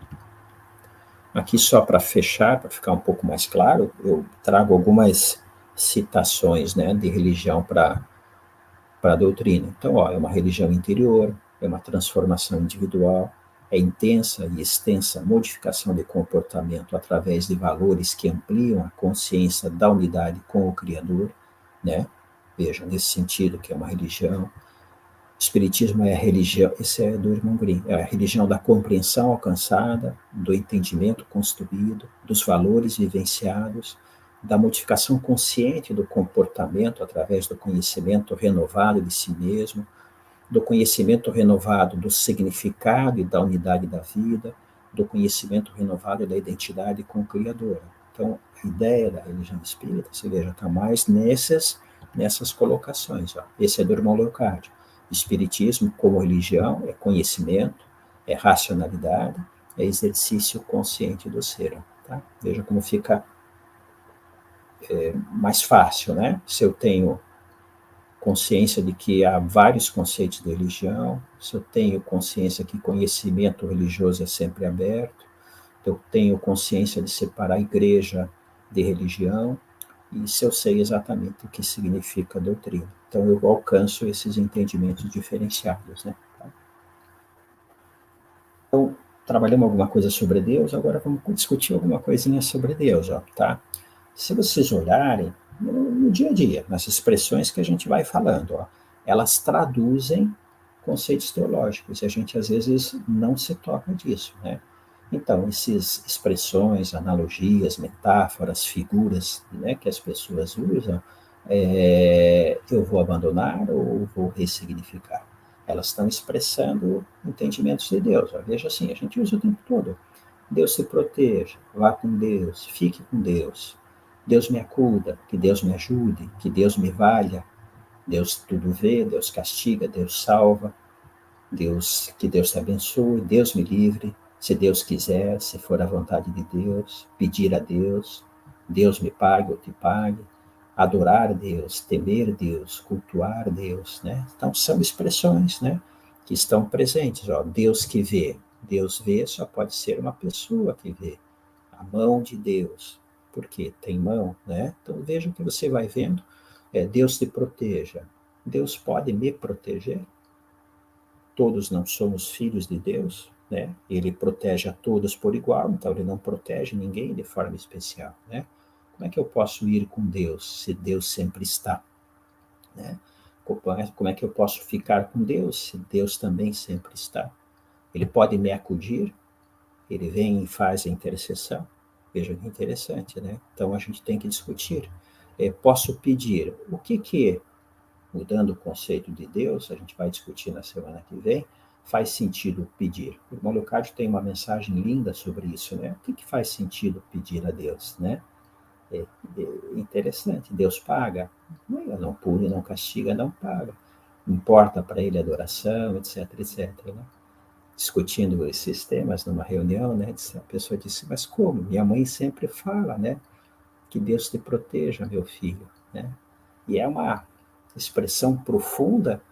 Aqui, só para fechar, para ficar um pouco mais claro, eu trago algumas citações, né, de religião para a doutrina. Então, é uma religião interior, é uma transformação individual, é intensa e extensa modificação de comportamento através de valores que ampliam a consciência da unidade com o Criador, né? Vejam, nesse sentido que é uma religião. O Espiritismo é a religião, esse é do irmão Grimm, é a religião da compreensão alcançada, do entendimento construído, dos valores vivenciados, da modificação consciente do comportamento através do conhecimento renovado de si mesmo, do conhecimento renovado do significado e da unidade da vida, do conhecimento renovado da identidade com o Criador. Então, a ideia da religião espírita, você veja, está mais nessas colocações. Ó. Esse é do irmão Leocádio. Espiritismo, como religião, é conhecimento, é racionalidade, é exercício consciente do ser. Tá? Veja como fica mais fácil, né? Se eu tenho consciência de que há vários conceitos de religião, se eu tenho consciência que conhecimento religioso é sempre aberto, eu tenho consciência de separar a igreja de religião, e se eu sei exatamente o que significa a doutrina. Então, eu alcanço esses entendimentos diferenciados, né? Então, trabalhamos alguma coisa sobre Deus, agora vamos discutir alguma coisinha sobre Deus, ó, tá? Se vocês olharem no dia a dia, nas expressões que a gente vai falando, ó, elas traduzem conceitos teológicos, e a gente às vezes não se toca disso, né? Então, essas expressões, analogias, metáforas, figuras, né, que as pessoas usam, eu vou abandonar ou vou ressignificar? Elas estão expressando entendimentos de Deus. Ó. Veja assim, a gente usa o tempo todo. Deus te proteja, vá com Deus, fique com Deus. Deus me acuda, que Deus me ajude, que Deus me valha. Deus tudo vê, Deus castiga, Deus salva. Deus, que Deus te abençoe, Deus me livre, se Deus quiser, se for a vontade de Deus, pedir a Deus, Deus me pague ou te pague, adorar Deus, temer Deus, cultuar Deus, né? Então são expressões, né, que estão presentes, ó, Deus vê só pode ser uma pessoa que vê, a mão de Deus, porque tem mão, né? Então veja o que você vai vendo, Deus te proteja, Deus pode me proteger? Todos não somos filhos de Deus, né? Ele protege a todos por igual, então ele não protege ninguém de forma especial, né? Como é que eu posso ir com Deus se Deus sempre está, né? Como é que eu posso ficar com Deus se Deus também sempre está? Ele pode me acudir, ele vem e faz a intercessão. Veja que interessante, né? Então a gente tem que discutir. Posso pedir o que mudando o conceito de Deus, a gente vai discutir na semana que vem, faz sentido pedir. O irmão Leocádio tem uma mensagem linda sobre isso, né? O que faz sentido pedir a Deus, né? É, interessante, Deus paga, não pune, não castiga, não paga. Importa para ele a adoração, etc, etc, né? Discutindo esses temas numa reunião, né? A pessoa disse, mas como? Minha mãe sempre fala, né? Que Deus te proteja, meu filho, né? E é uma expressão profunda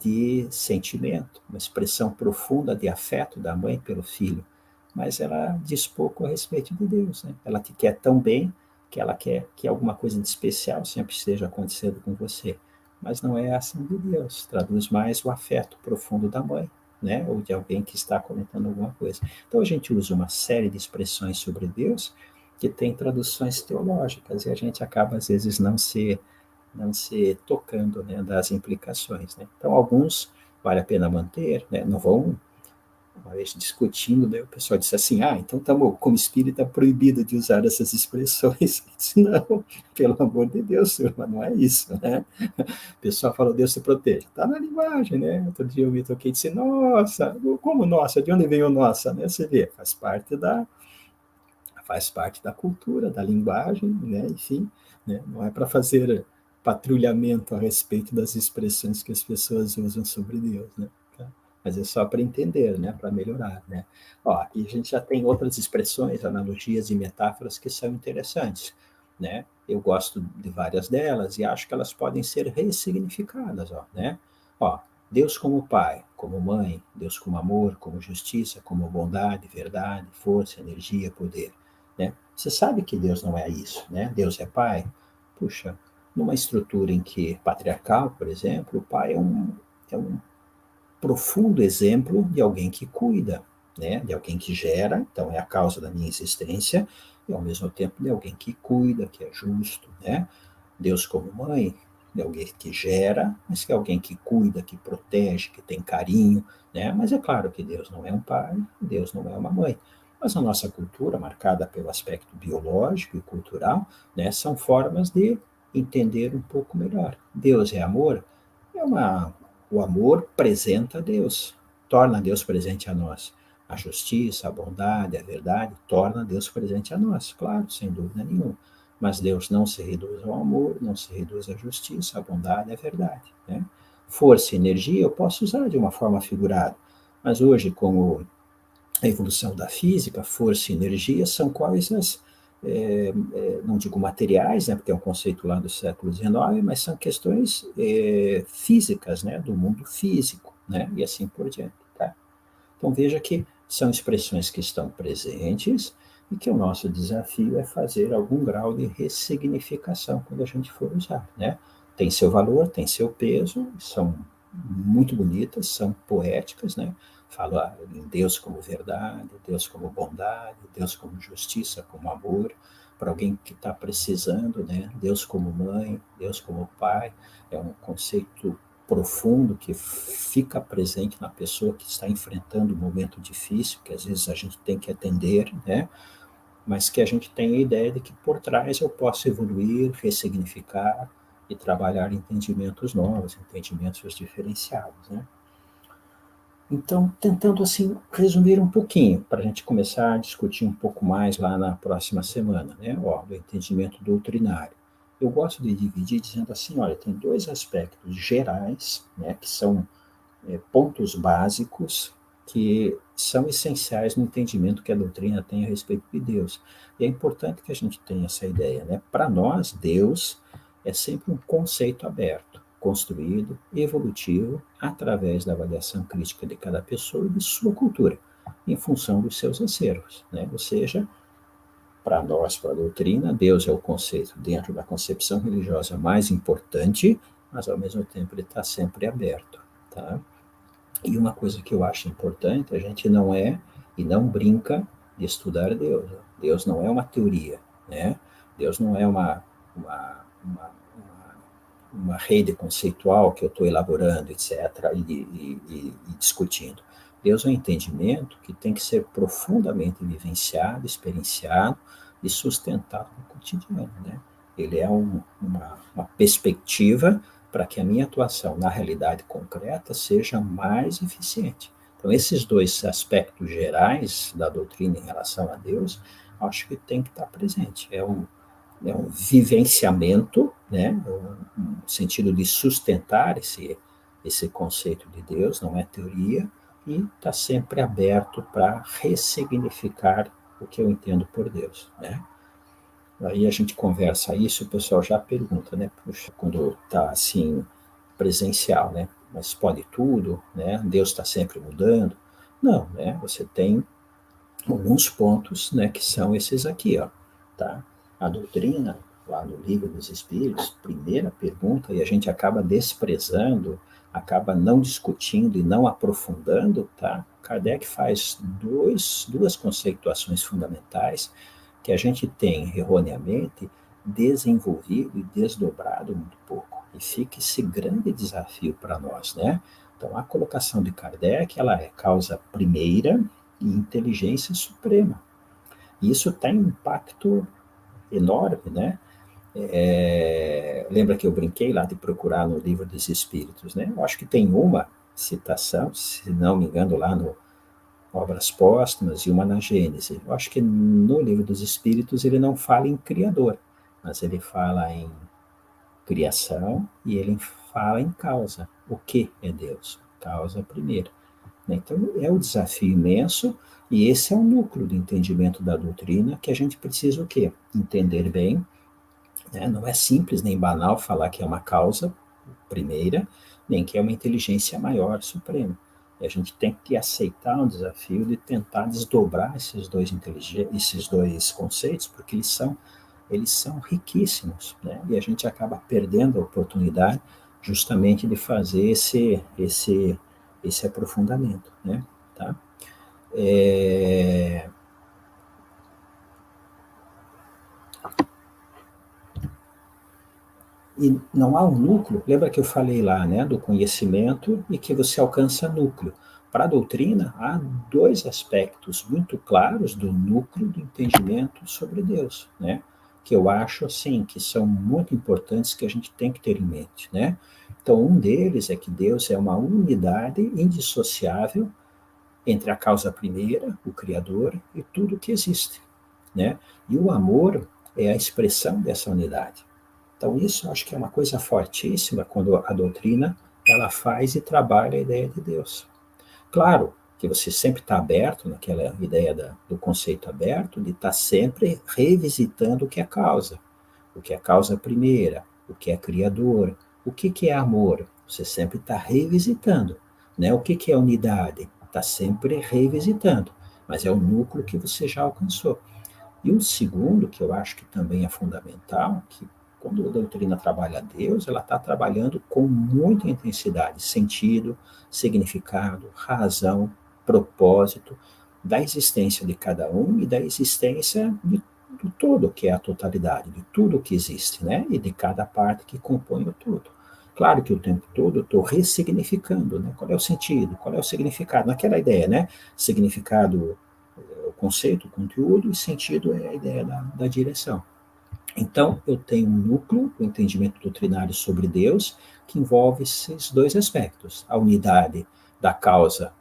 de sentimento, uma expressão profunda de afeto da mãe pelo filho, mas ela diz pouco a respeito de Deus, né? Ela te quer tão bem que ela quer que alguma coisa de especial sempre esteja acontecendo com você, mas não é a ação de Deus, traduz mais o afeto profundo da mãe, né? Ou de alguém que está comentando alguma coisa. Então a gente usa uma série de expressões sobre Deus que tem traduções teológicas e a gente acaba às vezes não se tocando, né, das implicações, né? Então alguns vale a pena manter, né? Não vão uma vez discutindo, né, o pessoal disse assim, então estamos como espírita proibido de usar essas expressões. Eu disse, não, pelo amor de Deus, senhor, mas não é isso, né? O pessoal falou, Deus te proteja. Está na linguagem, né? Outro dia eu me toquei e disse, nossa, como nossa? De onde veio nossa? Né? Você vê, faz parte da cultura, da linguagem, né? Enfim, né? Não é para fazer patrulhamento a respeito das expressões que as pessoas usam sobre Deus, né? Mas é só para entender, né? Para melhorar, né? Ó, e a gente já tem outras expressões, analogias e metáforas que são interessantes, né? Eu gosto de várias delas e acho que elas podem ser ressignificadas, ó, né? Ó, Deus como pai, como mãe, Deus como amor, como justiça, como bondade, verdade, força, energia, poder, né? Você sabe que Deus não é isso, né? Deus é pai. Puxa, numa estrutura em que patriarcal, por exemplo, o pai é um profundo exemplo de alguém que cuida, né? De alguém que gera, então é a causa da minha existência, e ao mesmo tempo de alguém que cuida, que é justo, né? Deus como mãe, de alguém que gera, mas que é alguém que cuida, que protege, que tem carinho, né? Mas é claro que Deus não é um pai, Deus não é uma mãe. Mas a nossa cultura, marcada pelo aspecto biológico e cultural, né, são formas de entender um pouco melhor. Deus é amor, o amor apresenta Deus, torna Deus presente a nós. A justiça, a bondade, a verdade torna Deus presente a nós, claro, sem dúvida nenhuma. Mas Deus não se reduz ao amor, não se reduz à justiça, à bondade, à verdade. Né? Força e energia eu posso usar de uma forma figurada, mas hoje, como a evolução da física, força e energia são coisas, não digo materiais, né, porque é um conceito lá do século XIX, mas são questões físicas, né, do mundo físico, né, e assim por diante. Tá? Então veja que são expressões que estão presentes e que o nosso desafio é fazer algum grau de ressignificação quando a gente for usar. Né? Tem seu valor, tem seu peso, são muito bonitas, são poéticas, né? Fala em Deus como verdade, Deus como bondade, Deus como justiça, como amor, para alguém que está precisando, né? Deus como mãe, Deus como pai, é um conceito profundo que fica presente na pessoa que está enfrentando um momento difícil, que às vezes a gente tem que atender, né? Mas que a gente tem a ideia de que por trás eu posso evoluir, ressignificar e trabalhar entendimentos novos, entendimentos diferenciados, né? Então, tentando assim resumir um pouquinho, para a gente começar a discutir um pouco mais lá na próxima semana, né? Ó, do entendimento doutrinário. Eu gosto de dividir dizendo assim, olha, tem dois aspectos gerais, né, que são pontos básicos que são essenciais no entendimento que a doutrina tem a respeito de Deus. E é importante que a gente tenha essa ideia, né? Para nós, Deus é sempre um conceito aberto, construído, evolutivo, através da avaliação crítica de cada pessoa e de sua cultura, em função dos seus acervos, né? Ou seja, para nós, para a doutrina, Deus é o conceito dentro da concepção religiosa mais importante, mas ao mesmo tempo ele está sempre aberto, tá? E uma coisa que eu acho importante, a gente não é e não brinca de estudar Deus. Deus não é uma teoria, né? Deus não é uma, uma, uma rede conceitual que eu estou elaborando, etc., e discutindo. Deus é um entendimento que tem que ser profundamente vivenciado, experienciado e sustentado no cotidiano, né? Ele é uma perspectiva para que a minha atuação na realidade concreta seja mais eficiente. Então, esses dois aspectos gerais da doutrina em relação a Deus, acho que tem que estar presente. É um vivenciamento, né? Um sentido de sustentar esse conceito de Deus, não é teoria, e está sempre aberto para ressignificar o que eu entendo por Deus, né? Aí a gente conversa isso, o pessoal já pergunta, né? Puxa, quando está assim presencial, né? Mas pode tudo, né? Deus está sempre mudando? Não, né? Você tem alguns pontos, né? Que são esses aqui, ó, tá? A doutrina lá no Livro dos Espíritos, primeira pergunta, e a gente acaba desprezando, acaba não discutindo e não aprofundando, tá? Kardec faz duas conceituações fundamentais que a gente tem erroneamente desenvolvido e desdobrado muito pouco. E fica esse grande desafio para nós, né? Então, a colocação de Kardec, ela é causa primeira e inteligência suprema. E isso tem um impacto enorme, né? Lembra que eu brinquei lá de procurar no Livro dos Espíritos, né? Eu acho que tem uma citação, se não me engano, lá no Obras Póstumas e uma na Gênese. Eu acho que no Livro dos Espíritos ele não fala em Criador, mas ele fala em criação e ele fala em causa. O que é Deus? Causa primeiro. Então, é um desafio imenso e esse é o núcleo do entendimento da doutrina que a gente precisa o quê? Entender bem, né? Não é simples nem banal falar que é uma causa primeira, nem que é uma inteligência maior, suprema. E a gente tem que aceitar o desafio de tentar desdobrar esses dois conceitos, porque eles são riquíssimos, né? E a gente acaba perdendo a oportunidade justamente de fazer esse aprofundamento, né? Tá? É, e não há um núcleo, lembra que eu falei lá, né, do conhecimento e que você alcança núcleo. para a doutrina, há dois aspectos muito claros do núcleo do entendimento sobre Deus, né? Que eu acho, assim, que são muito importantes, que a gente tem que ter em mente, né? Então, um deles é que Deus é uma unidade indissociável entre a causa primeira, o Criador, e tudo que existe, né? E o amor é a expressão dessa unidade. Então, isso eu acho que é uma coisa fortíssima quando a doutrina ela faz e trabalha a ideia de Deus. Claro que você sempre está aberto naquela ideia do conceito aberto, de estar sempre revisitando o que é causa. O que é causa primeira, o que é criador, o que é amor. Você sempre está revisitando. Né? O que é unidade? Está sempre revisitando. Mas é o núcleo que você já alcançou. E o segundo, que eu acho que também é fundamental, que quando a doutrina trabalha Deus, ela está trabalhando com muita intensidade, sentido, significado, razão, propósito da existência de cada um e da existência do todo, que é a totalidade, de tudo que existe, né? E de cada parte que compõe o todo. Claro que o tempo todo eu estou ressignificando, né? Qual é o sentido, qual é o significado, naquela ideia, né? Significado o conceito, o conteúdo, e sentido é a ideia da direção. Então, eu tenho um núcleo, o entendimento doutrinário sobre Deus, que envolve esses dois aspectos: a unidade da causa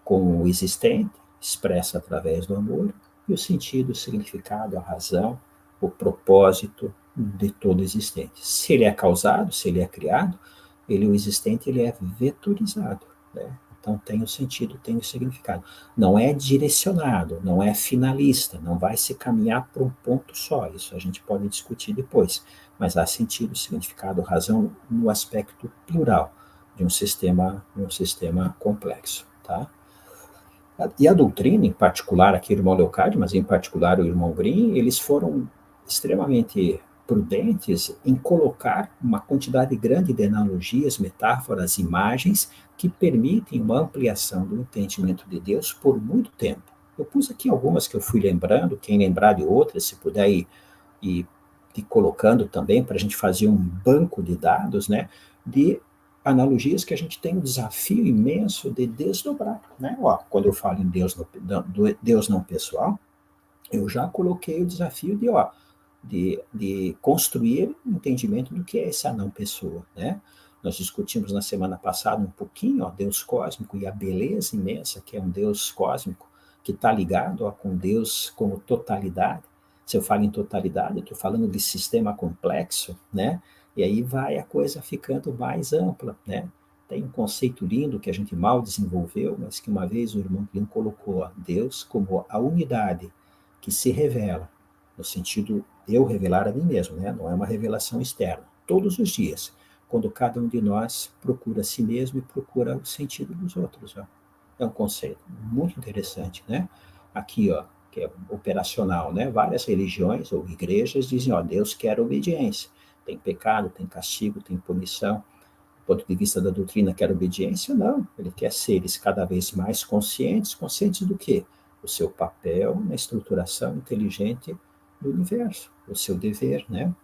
com o existente, expressa através do amor, e o sentido, o significado, a razão, o propósito de todo existente. Se ele é causado, se ele é criado, o existente, ele é vetorizado, né? Então tem o sentido, tem o significado. Não é direcionado, não é finalista, não vai se caminhar para um ponto só. Isso a gente pode discutir depois. Mas há sentido, significado, razão no aspecto plural de um sistema complexo, tá? E a doutrina, em particular aqui o irmão Leocádio, mas em particular o irmão Green, eles foram extremamente prudentes em colocar uma quantidade grande de analogias, metáforas, imagens que permitem uma ampliação do entendimento de Deus por muito tempo. Eu pus aqui algumas que eu fui lembrando, quem lembrar de outras, se puder ir colocando também, para a gente fazer um banco de dados, né, de analogias que a gente tem um desafio imenso de desdobrar, né? Ó, quando eu falo em Deus não pessoal, eu já coloquei o desafio de construir um entendimento do que é essa não pessoa, né? Nós discutimos na semana passada um pouquinho, ó, Deus cósmico e a beleza imensa que é um Deus cósmico que está ligado, ó, com Deus como totalidade. Se eu falo em totalidade, eu estou falando de sistema complexo, né? E aí vai a coisa ficando mais ampla, né? Tem um conceito lindo que a gente mal desenvolveu, mas que uma vez o irmão Klein colocou, ó, Deus como a unidade que se revela, no sentido de eu revelar a mim mesmo, né? Não é uma revelação externa. Todos os dias, quando cada um de nós procura a si mesmo e procura o sentido dos outros. Ó. É um conceito muito interessante, né? Aqui, ó, que é operacional, né? Várias religiões ou igrejas dizem, ó, Deus quer obediência. Tem pecado, tem castigo, tem punição. Do ponto de vista da doutrina, quer obediência? Não. Ele quer seres cada vez mais conscientes. Conscientes do quê? O seu papel na estruturação inteligente do universo, o seu dever, né?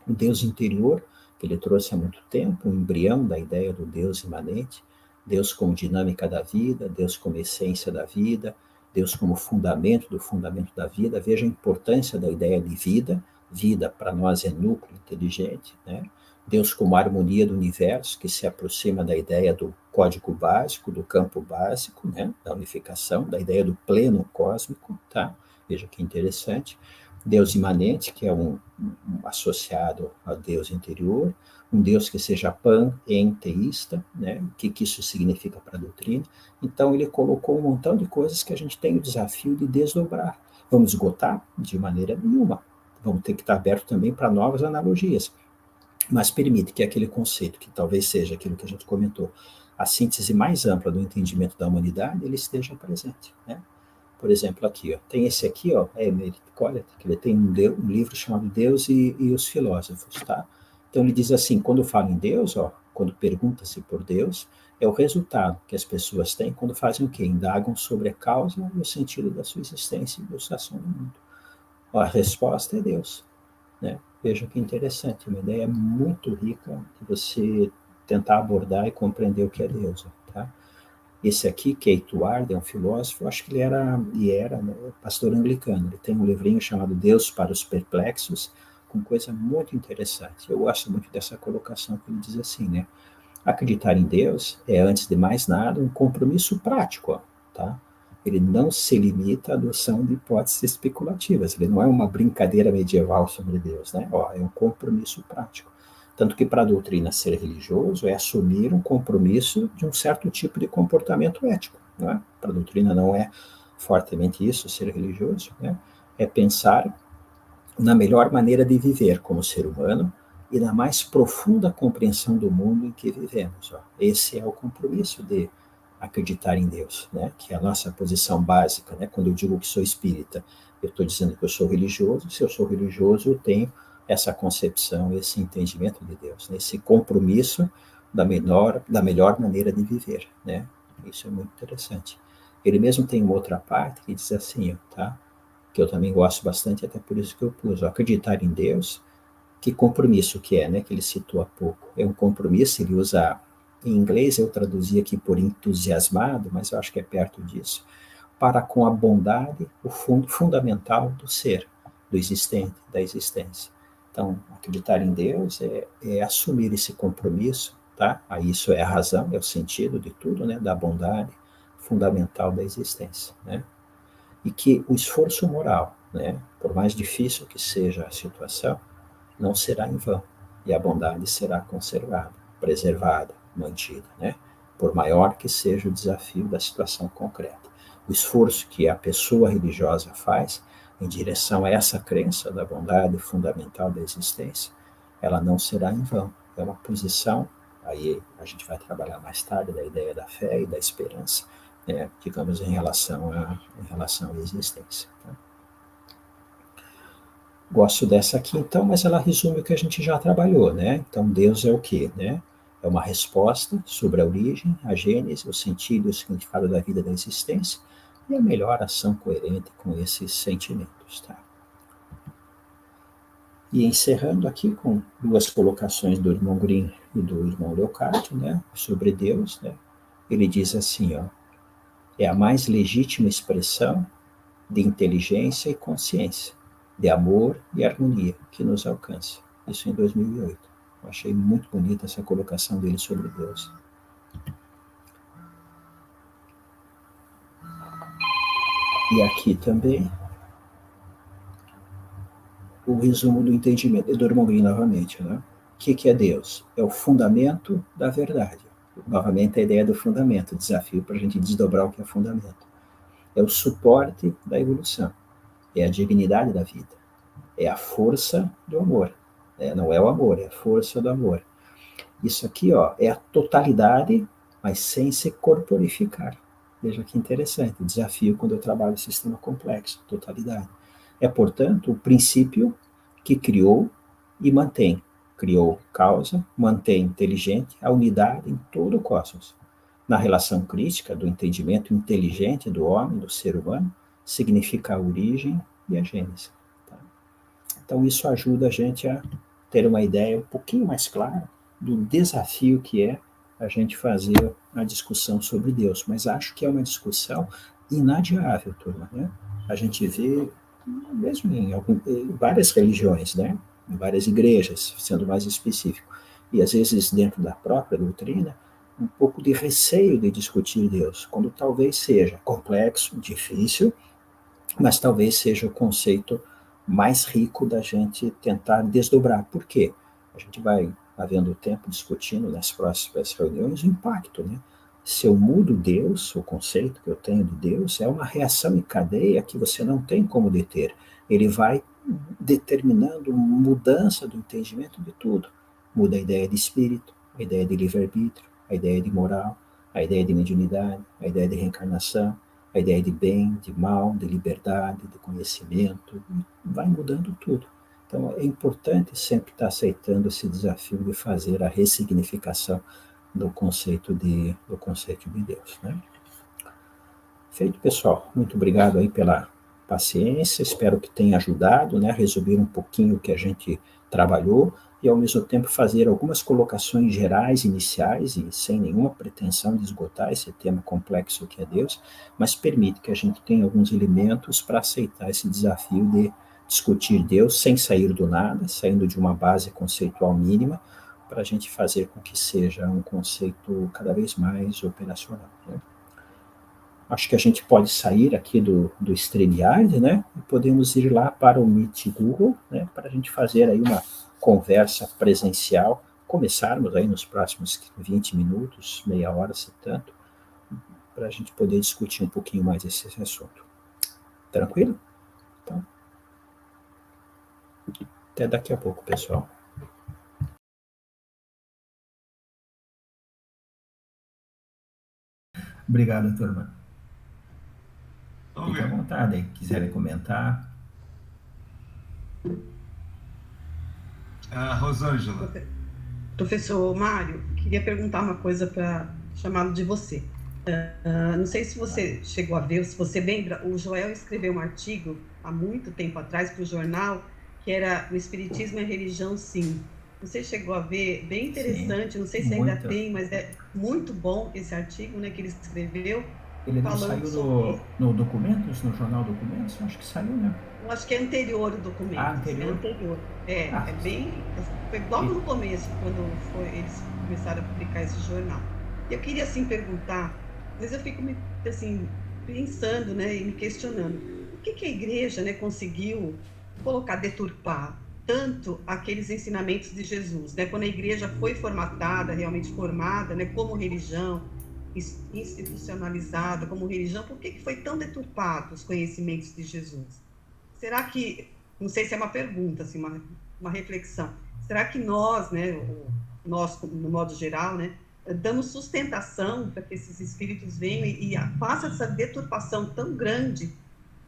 O Deus interior, que ele trouxe há muito tempo, o embrião da ideia do Deus imanente, Deus como dinâmica da vida, Deus como essência da vida, Deus como fundamento do fundamento da vida. Veja a importância da ideia de vida. Vida para nós é núcleo inteligente, né? Deus como harmonia do universo, que se aproxima da ideia do código básico, do campo básico, né? Da unificação, da ideia do pleno cósmico, tá? Veja que interessante. Deus imanente, que é um associado a Deus interior, um Deus que seja pan-enteísta, né? O que isso significa para a doutrina. Então, ele colocou um montão de coisas que a gente tem o desafio de desdobrar. Vamos esgotar? De maneira nenhuma. Vamos ter que estar aberto também para novas analogias. Mas permite que aquele conceito, que talvez seja aquilo que a gente comentou, a síntese mais ampla do entendimento da humanidade, ele esteja presente, né? Por exemplo, aqui, ó, tem esse aqui, ó, é Emery Collet, que ele tem um livro chamado Deus e os Filósofos, tá? Então ele diz assim, quando fala em Deus, ó, quando pergunta-se por Deus, é o resultado que as pessoas têm quando fazem o quê? Indagam sobre a causa e o sentido da sua existência e da sua ação no mundo. Ó, a resposta é Deus, né? Veja que interessante, uma ideia muito rica de você tentar abordar e compreender o que é Deus, tá? Esse aqui, Keith Ward, é um filósofo, acho que ele era, né, pastor anglicano. Ele tem um livrinho chamado Deus para os Perplexos, com coisa muito interessante. Eu gosto muito dessa colocação que ele diz assim, né? Acreditar em Deus é, antes de mais nada, um compromisso prático, ó, tá? Ele não se limita à adoção de hipóteses especulativas. Ele não é uma brincadeira medieval sobre Deus, né? Ó, é um compromisso prático. Tanto que para a doutrina ser religioso é assumir um compromisso de um certo tipo de comportamento ético, né? Para a doutrina não é fortemente isso, ser religioso, né? É pensar na melhor maneira de viver como ser humano e na mais profunda compreensão do mundo em que vivemos. Ó. Esse é o compromisso de acreditar em Deus, né? Que é a nossa posição básica. Né? Quando eu digo que sou espírita, eu estou dizendo que eu sou religioso. Se eu sou religioso, eu tenho essa concepção, esse entendimento de Deus, né? Esse compromisso da melhor maneira de viver. Né? Isso é muito interessante. Ele mesmo tem uma outra parte que diz assim, ó, tá? Que eu também gosto bastante, até por isso que eu pus, ó, acreditar em Deus, que compromisso que é, né, que ele citou há pouco. É um compromisso, ele usa, em inglês eu traduzi aqui por entusiasmado, mas eu acho que é perto disso, para com a bondade, o fundo fundamental do ser, do existente, da existência. Então, acreditar em Deus é assumir esse compromisso, tá? Aí isso é a razão, é o sentido de tudo, né, da bondade fundamental da existência, né? E que o esforço moral, né, por mais difícil que seja a situação, não será em vão, e a bondade será conservada, preservada, mantida, né, por maior que seja o desafio da situação concreta. O esforço que a pessoa religiosa faz em direção a essa crença da bondade fundamental da existência, ela não será em vão. É uma posição, aí a gente vai trabalhar mais tarde da ideia da fé e da esperança, né, digamos, em relação à existência. Tá? Gosto dessa aqui, então, mas ela resume o que a gente já trabalhou, né? Então, Deus é o quê, né? É uma resposta sobre a origem, a gênese, o sentido e o significado da vida da existência e a melhor ação coerente com esses sentimentos, tá? E encerrando aqui com duas colocações do irmão Grimm e do irmão Leocádio, né? Sobre Deus, né? Ele diz assim, ó, é a mais legítima expressão de inteligência e consciência, de amor e harmonia que nos alcança. Isso em 2008. Eu achei muito bonita essa colocação dele sobre Deus. E aqui também o resumo do entendimento, do irmão Green novamente. Né? O que é Deus? É o fundamento da verdade. Novamente a ideia do fundamento, desafio para a gente desdobrar o que é fundamento. É o suporte da evolução, é a dignidade da vida, é a força do amor. Não é o amor, é a força do amor. Isso aqui, ó, é a totalidade, mas sem se corporificar. Veja que interessante, o desafio quando eu trabalho em sistema complexo, totalidade. É, portanto, o princípio que criou e mantém. Criou causa, mantém inteligente a unidade em todo o cosmos. Na relação crítica do entendimento inteligente do homem, do ser humano, significa a origem e a gênese. Tá? Então, isso ajuda a gente a ter uma ideia um pouquinho mais clara do desafio que é a gente fazer a discussão sobre Deus. Mas acho que é uma discussão inadiável, turma. Né? A gente vê, mesmo em várias religiões, né? Em várias igrejas, sendo mais específico, e às vezes dentro da própria doutrina, um pouco de receio de discutir Deus, quando talvez seja complexo, difícil, mas talvez seja o conceito mais rico da gente tentar desdobrar. Por quê? A gente vai, havendo tempo, discutindo nas próximas reuniões o impacto, né? Se eu mudo Deus, o conceito que eu tenho de Deus, é uma reação em cadeia que você não tem como deter. Ele vai determinando mudança do entendimento de tudo. Muda a ideia de espírito, a ideia de livre-arbítrio, a ideia de moral, a ideia de mediunidade, a ideia de reencarnação, a ideia de bem, de mal, de liberdade, de conhecimento, vai mudando tudo. Então é importante sempre estar aceitando esse desafio de fazer a ressignificação do conceito de Deus. Né? Feito, pessoal. Muito obrigado aí pela paciência. Espero que tenha ajudado, né, a resumir um pouquinho o que a gente trabalhou. e, ao mesmo tempo, fazer algumas colocações gerais, iniciais, e sem nenhuma pretensão de esgotar esse tema complexo que é Deus, mas permite que a gente tenha alguns elementos para aceitar esse desafio de discutir Deus sem sair do nada, saindo de uma base conceitual mínima, para a gente fazer com que seja um conceito cada vez mais operacional, né? Acho que a gente pode sair aqui do StreamYard, né? E podemos ir lá para o Meet Google, né? Para a gente fazer aí uma conversa presencial, começarmos aí nos próximos 20 minutos, meia hora, se tanto, para a gente poder discutir um pouquinho mais esse assunto. Tranquilo? Então, até daqui a pouco, pessoal. Obrigado, turma. Fique à vontade aí, quiserem comentar. Rosângela. Professor Mário, queria perguntar uma coisa para chamá-lo de você. Não sei se você chegou a ver, se você lembra, o Joel escreveu um artigo há muito tempo atrás para o jornal, que era O Espiritismo e a Religião, Sim. Você chegou a ver? Bem interessante, Sim, não sei se ainda tem, mas é muito bom esse artigo, né, que ele escreveu. Ele não saiu sobre... no Documentos, no jornal Documentos? Eu acho que saiu, né? Eu acho que é anterior o documento. Anterior? É anterior. É bem... Foi logo no começo, quando eles começaram a publicar esse jornal. Eu queria, assim, perguntar, às vezes eu fico, assim, pensando, né, e me questionando, por que a igreja, né, conseguiu deturpar tanto aqueles ensinamentos de Jesus, né? Quando a igreja foi formatada, realmente formada, né, como religião, institucionalizada como religião, por que foi tão deturpado os conhecimentos de Jesus? Será que, não sei se é uma pergunta, assim, uma reflexão, será que nós, né, nós, no modo geral, né, damos sustentação para que esses espíritos venham e façam essa deturpação tão grande?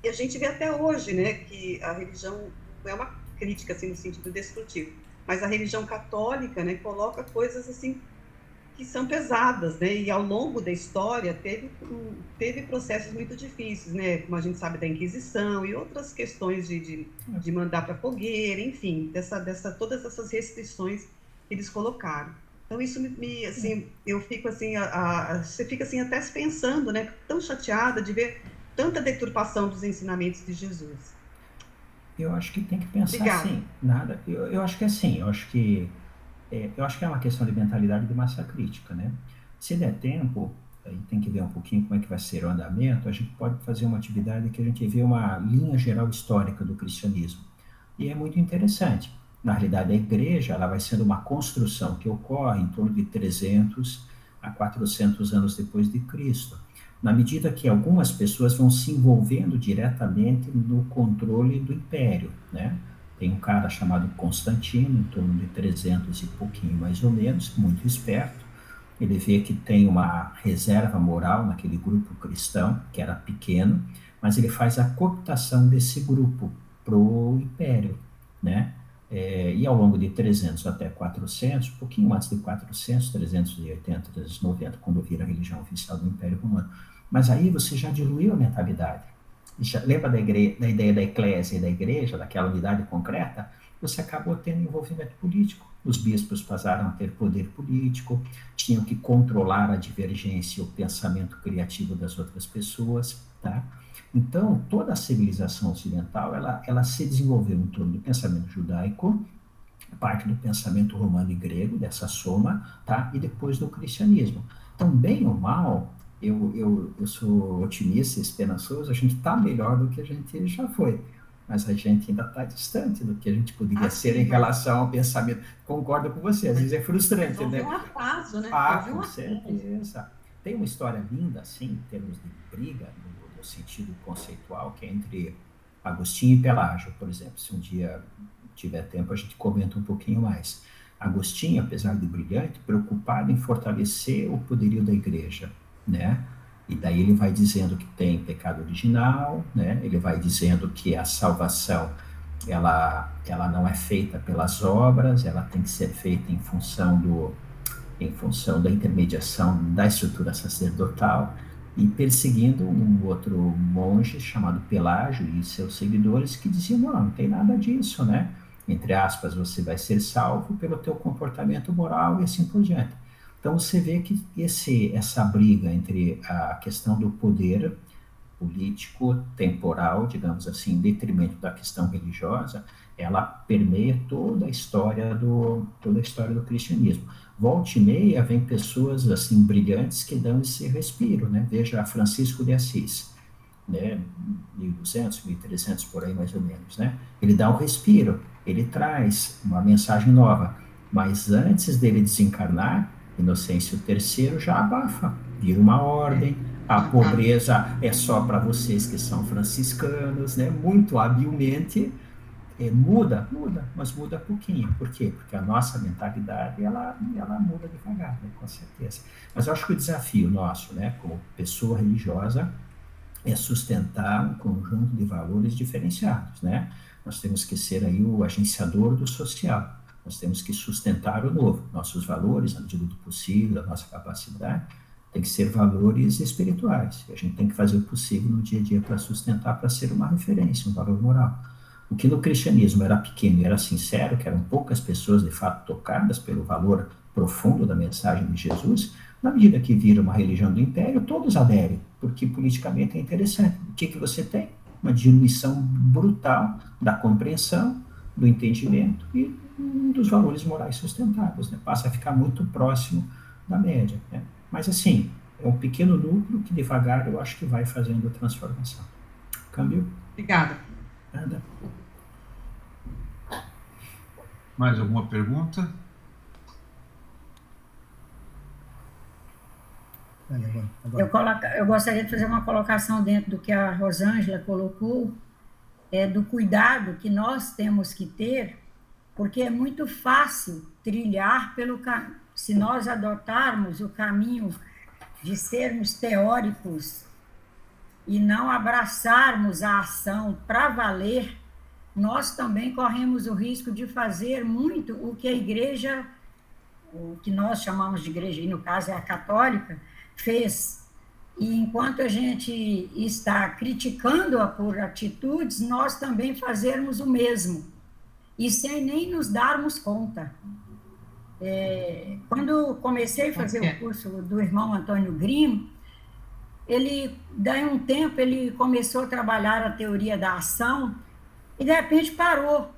E a gente vê até hoje, né, que a religião não é uma crítica, assim, no sentido destrutivo, mas a religião católica, né, coloca coisas, assim, que são pesadas, né? E ao longo da história teve processos muito difíceis, né? Como a gente sabe da Inquisição e outras questões de mandar para fogueira, enfim, todas essas restrições que eles colocaram. Então isso assim, eu fico assim, você fica assim até se pensando, né? Tão chateada de ver tanta deturpação dos ensinamentos de Jesus. Eu acho que tem que pensar Obrigada. assim, nada. Eu acho que é assim, eu acho que é uma questão de mentalidade de massa crítica, né? Se der tempo, aí tem que ver um pouquinho como é que vai ser o andamento, a gente pode fazer uma atividade que a gente vê uma linha geral histórica do cristianismo. E é muito interessante. Na realidade, a igreja ela vai sendo uma construção que ocorre em torno de 300 a 400 anos depois de Cristo, na medida que algumas pessoas vão se envolvendo diretamente no controle do império, né? Tem um cara chamado Constantino, em torno de 300 e pouquinho mais ou menos, muito esperto. Ele vê que tem uma reserva moral naquele grupo cristão, que era pequeno, mas ele faz a cooptação desse grupo para o império, né? E ao longo de 300 até 400, um pouquinho antes de 400, 380, 390, quando vira a religião oficial do Império Romano. Mas aí você já diluiu a mentalidade. Lembra da ideia da eclésia e da igreja, daquela unidade concreta? Você acabou tendo envolvimento político. Os bispos passaram a ter poder político, tinham que controlar a divergência e o pensamento criativo das outras pessoas, tá? Então, toda a civilização ocidental, ela se desenvolveu em torno do pensamento judaico, parte do pensamento romano e grego, dessa soma, tá? E depois do cristianismo. Então, bem ou mal, eu sou otimista e esperançoso, a gente está melhor do que a gente já foi, mas a gente ainda está distante do que a gente poderia ser em relação ao pensamento. Concordo com você, às vezes é frustrante, houve né? um atraso, né? Houve com certeza. Tem uma história linda, assim, em termos de briga, no sentido conceitual, que é entre Agostinho e Pelágio, por exemplo. Se um dia tiver tempo, a gente comenta um pouquinho mais. Agostinho, apesar de brilhante, preocupado em fortalecer o poderio da igreja, né? E daí ele vai dizendo que tem pecado original, né? Ele vai dizendo que a salvação ela não é feita pelas obras, ela tem que ser feita em função da intermediação da estrutura sacerdotal, e perseguindo um outro monge chamado Pelágio e seus seguidores que diziam, não tem nada disso, né? entre aspas, você vai ser salvo pelo teu comportamento moral e assim por diante. Então você vê que essa briga entre a questão do poder político, temporal, digamos assim, em detrimento da questão religiosa, ela permeia toda a história do cristianismo. Volta e meia vem pessoas assim brilhantes que dão esse respiro, né? Veja Francisco de Assis, né? 1200, 1300 por aí mais ou menos, né? Ele dá um respiro, ele traz uma mensagem nova, mas antes dele desencarnar, Inocêncio III já abafa, vira uma ordem, a pobreza é só para vocês que são franciscanos, né? Muito habilmente muda, mas muda pouquinho. Por quê? Porque a nossa mentalidade, ela muda devagar, né? Com certeza. Mas eu acho que o desafio nosso, né, como pessoa religiosa, é sustentar um conjunto de valores diferenciados, né? Nós temos que ser aí o agenciador do social. Nós temos que sustentar o novo. Nossos valores, na medida do possível, a nossa capacidade, tem que ser valores espirituais. A gente tem que fazer o possível no dia a dia para sustentar, para ser uma referência, um valor moral. O que no cristianismo era pequeno e era sincero, que eram poucas pessoas de fato tocadas pelo valor profundo da mensagem de Jesus, na medida que vira uma religião do império, todos aderem, porque politicamente é interessante. O que você tem? Uma diluição brutal da compreensão, do entendimento e dos valores morais sustentáveis, né? Passa a ficar muito próximo da média, né? Mas assim, é um pequeno núcleo que devagar eu acho que vai fazendo a transformação. Câmbio? Obrigada. Nada. Mais alguma pergunta? Eu gostaria de fazer uma colocação dentro do que a Rosângela colocou, do cuidado que nós temos que ter, porque é muito fácil trilhar se nós adotarmos o caminho de sermos teóricos e não abraçarmos a ação para valer, nós também corremos o risco de fazer muito o que a igreja, o que nós chamamos de igreja, e no caso é a católica, fez. E enquanto a gente está criticando-a por atitudes, nós também fazermos o mesmo, e sem nem nos darmos conta. Quando comecei a fazer o curso do irmão Antônio Grimo, daí um tempo, ele começou a trabalhar a teoria da ação, e de repente parou.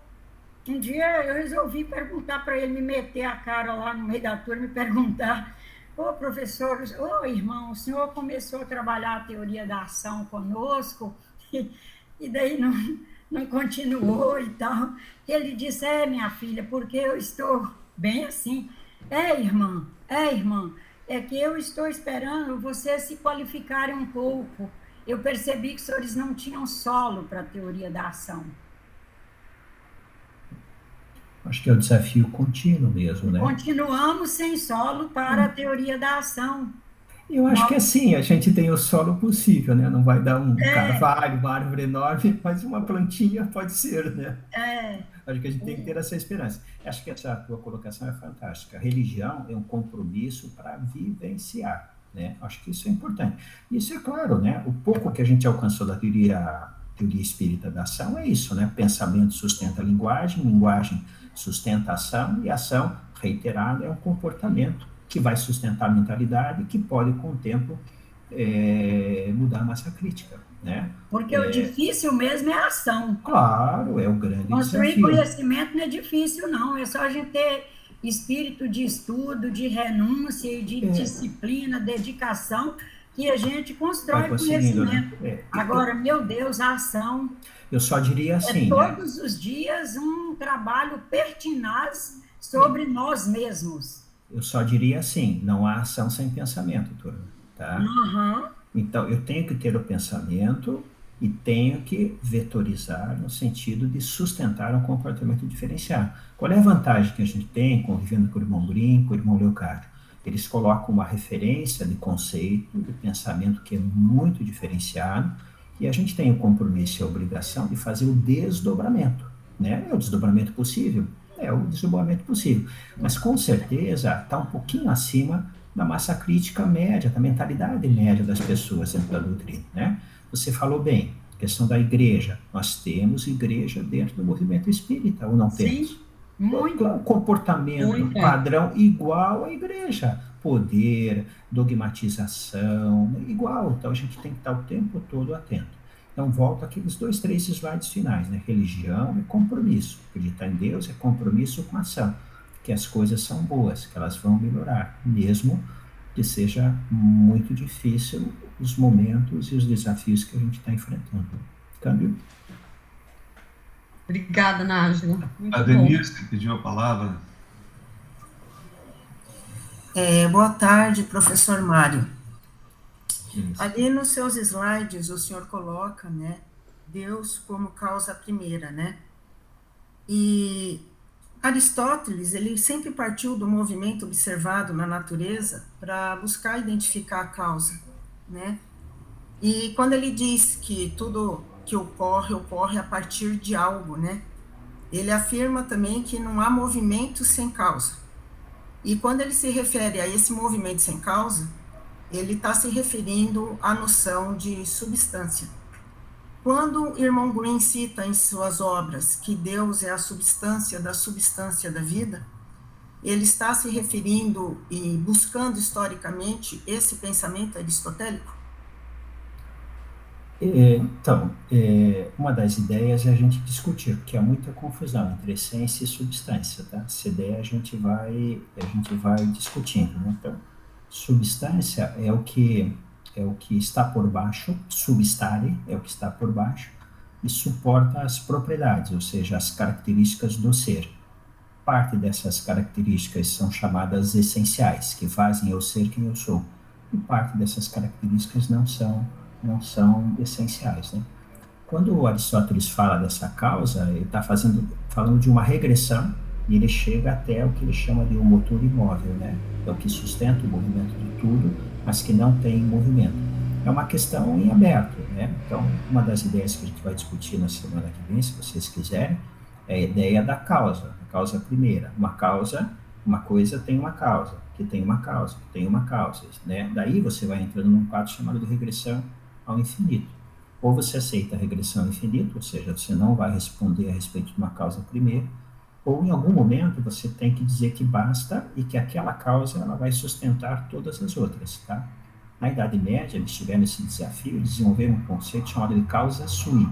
Um dia eu resolvi perguntar para ele, me meter a cara lá no meio da turma e perguntar: ô professor, ô irmão, o senhor começou a trabalhar a teoria da ação conosco, e daí não continuou e tal. Ele disse: minha filha, porque eu estou bem assim. Irmã, é que eu estou esperando vocês se qualificarem um pouco. Eu percebi que os senhores não tinham solo para a teoria da ação. Acho que é o desafio contínuo mesmo, né? Continuamos sem solo para a teoria da ação. Eu acho que assim, a gente tem o solo possível, né? Não vai dar um carvalho, uma árvore enorme, mas uma plantinha pode ser, né? Acho que a gente tem que ter essa esperança. Acho que essa tua colocação é fantástica. A religião é um compromisso para vivenciar, né? Acho que isso é importante. Isso é claro, né? O pouco que a gente alcançou da teoria espírita da ação é isso, né? Pensamento sustenta a linguagem sustenta a ação, e a ação reiterada é um comportamento que vai sustentar a mentalidade, que pode, com o tempo, mudar a massa crítica, né? Porque o difícil mesmo é a ação. Claro, é o grande Construir desafio. Conhecimento não é difícil, não. É só a gente ter espírito de estudo, de renúncia e de disciplina, dedicação, que a gente constrói conhecimento. Né? Agora, meu Deus, a ação... Eu só diria assim... todos os dias um trabalho pertinaz sobre nós mesmos. Eu só diria assim, não há ação sem pensamento, turma, tá? Uhum. Então, eu tenho que ter o pensamento e tenho que vetorizar no sentido de sustentar um comportamento diferenciado. Qual é a vantagem que a gente tem convivendo com o irmão Brinco, com o irmão Leocádio? Eles colocam uma referência de conceito, de pensamento que é muito diferenciado, e a gente tem o compromisso e a obrigação de fazer o desdobramento, né? É o desdobramento possível, mas com certeza está um pouquinho acima da massa crítica média, da mentalidade média das pessoas dentro da doutrina, né? Você falou bem, questão da igreja. Nós temos igreja dentro do movimento espírita, ou não temos? Sim, Muito. Um comportamento Muito. padrão igual à igreja. Poder, dogmatização, igual. Então a gente tem que estar o tempo todo atento. Então volta aqueles 2, 3 slides finais, né? Religião é compromisso. Acreditar em Deus é compromisso com ação. Que as coisas são boas, que elas vão melhorar, mesmo que seja muito difícil os momentos e os desafios que a gente está enfrentando. Câmbio? Obrigada, Nájila. Muito A Denise pediu a palavra. Boa tarde, professor Mário. Isso. Ali nos seus slides, o senhor coloca, né, Deus como causa primeira, né? E Aristóteles, ele sempre partiu do movimento observado na natureza para buscar identificar a causa, né? E quando ele diz que tudo que ocorre a partir de algo, né? Ele afirma também que não há movimento sem causa. E quando ele se refere a esse movimento sem causa, ele está se referindo à noção de substância. Quando o irmão Green cita em suas obras que Deus é a substância da vida, ele está se referindo e buscando historicamente esse pensamento aristotélico? Então, uma das ideias é a gente discutir, porque há muita confusão entre essência e substância, tá? Essa ideia a gente vai discutindo, né? Então, substância é o que está por baixo, substare é o que está por baixo, e suporta as propriedades, ou seja, as características do ser. Parte dessas características são chamadas essenciais, que fazem eu ser quem eu sou, e parte dessas características não são essenciais, né? Quando o Aristóteles fala dessa causa, ele está falando de uma regressão, e ele chega até o que ele chama de um motor imóvel, né? É o que sustenta o movimento de tudo, mas que não tem movimento. É uma questão em aberto, né? Então, uma das ideias que a gente vai discutir na semana que vem, se vocês quiserem, é a ideia da causa, a causa primeira. Uma coisa tem uma causa, que tem uma causa, que tem uma causa, né? Daí você vai entrando num quadro chamado de regressão ao infinito. Ou você aceita a regressão ao infinito, ou seja, você não vai responder a respeito de uma causa primeira, ou em algum momento você tem que dizer que basta e que aquela causa ela vai sustentar todas as outras, tá? Na Idade Média, eles tiveram esse desafio de desenvolver um conceito chamado de causa sui.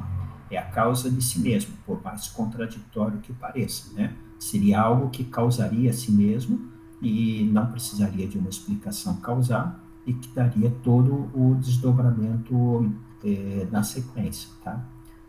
É a causa de si mesmo, por mais contraditório que pareça, né? Seria algo que causaria a si mesmo e não precisaria de uma explicação causal e que daria todo o desdobramento na sequência, tá?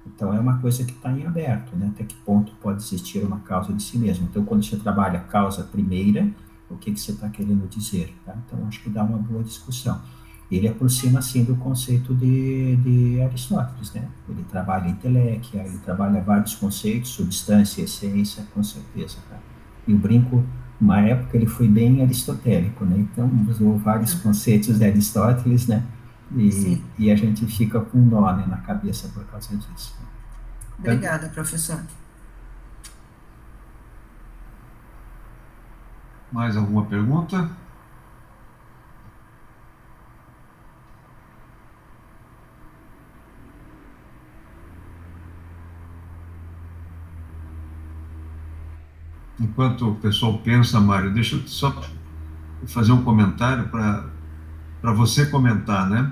Então, é uma coisa que está em aberto, né? Até que ponto pode existir uma causa de si mesmo. Então, quando você trabalha a causa primeira, o que você está querendo dizer, tá? Então, acho que dá uma boa discussão. Ele aproxima, assim, do conceito de Aristóteles, né? Ele trabalha intelecto, ele trabalha vários conceitos, substância, essência, com certeza, tá? E o brinco, uma época, ele foi bem aristotélico, né? Então, usou vários conceitos de Aristóteles, né? E a gente fica com um nó, né, na cabeça por causa disso. Obrigada, professor. Mais alguma pergunta? Enquanto o pessoal pensa, Mário, deixa eu só fazer um comentário para você comentar, né?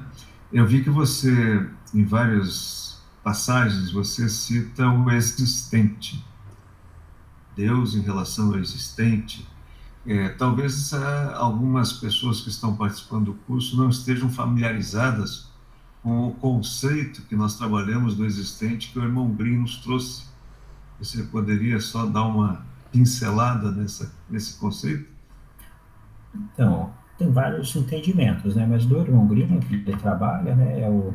Eu vi que você, em várias passagens, você cita o existente. Deus em relação ao existente. Talvez algumas pessoas que estão participando do curso não estejam familiarizadas com o conceito que nós trabalhamos do existente que o irmão Green nos trouxe. Você poderia só dar uma pincelada nesse conceito? Então, tem vários entendimentos, né? Mas do irmão Green, que ele trabalha, né, é o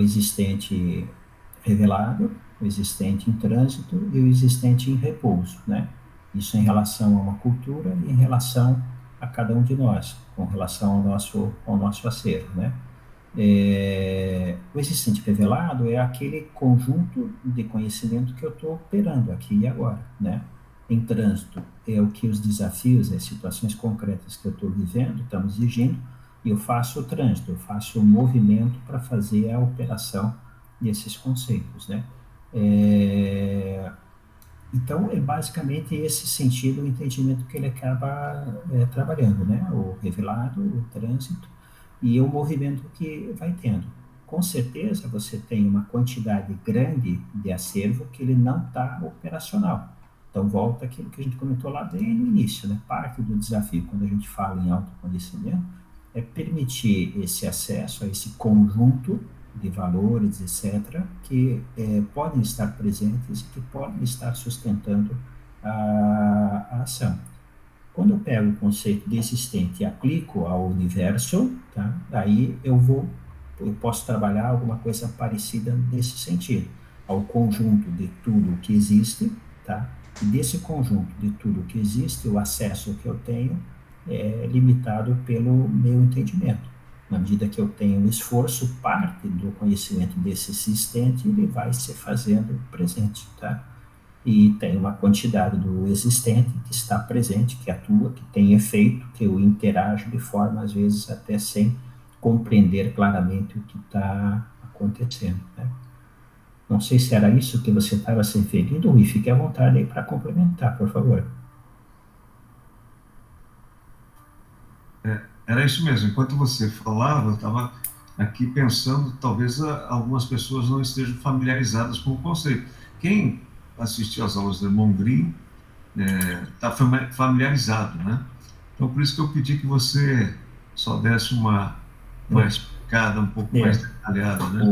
existente revelado, o existente em trânsito e o existente em repouso, né? Isso em relação a uma cultura e em relação a cada um de nós, com relação ao nosso acervo, né? O existente revelado é aquele conjunto de conhecimento que eu estou operando aqui e agora, né? Em trânsito é o que os desafios, as situações concretas que eu estou vivendo estão exigindo, e eu faço o trânsito, eu faço o movimento para fazer a operação nesses conceitos, né? Então, é basicamente esse sentido, o entendimento que ele acaba trabalhando, né? O revelado, o trânsito e o movimento que vai tendo. Com certeza, você tem uma quantidade grande de acervo que ele não está operacional. Então, volta aquilo que a gente comentou lá bem no início, né? Parte do desafio, quando a gente fala em autoconhecimento, é permitir esse acesso a esse conjunto de valores, etc., que podem estar presentes e que podem estar sustentando a ação. Quando eu pego o conceito de existente e aplico ao universo, tá? Daí eu posso trabalhar alguma coisa parecida nesse sentido, ao conjunto de tudo que existe, tá? E desse conjunto de tudo que existe, o acesso que eu tenho é limitado pelo meu entendimento. Na medida que eu tenho um esforço, parte do conhecimento desse existente, ele vai se fazendo presente, tá? E tem uma quantidade do existente que está presente, que atua, que tem efeito, que eu interajo de forma, às vezes, até sem compreender claramente o que está acontecendo, né? Não sei se era isso que você estava se referindo, Rui, fique à vontade aí para complementar, por favor. Era isso mesmo. Enquanto você falava, eu estava aqui pensando, talvez algumas pessoas não estejam familiarizadas com o conceito. Quem assistiu às aulas do irmão Green está familiarizado, né? Então, por isso que eu pedi que você só desse uma explicada um pouco mais detalhada, né?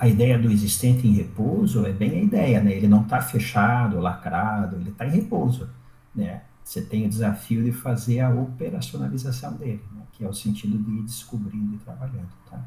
A ideia do existente em repouso é bem a ideia, né? Ele não está fechado, lacrado, ele está em repouso, né? Você tem o desafio de fazer a operacionalização dele, né? Que é o sentido de ir descobrindo e trabalhando, tá?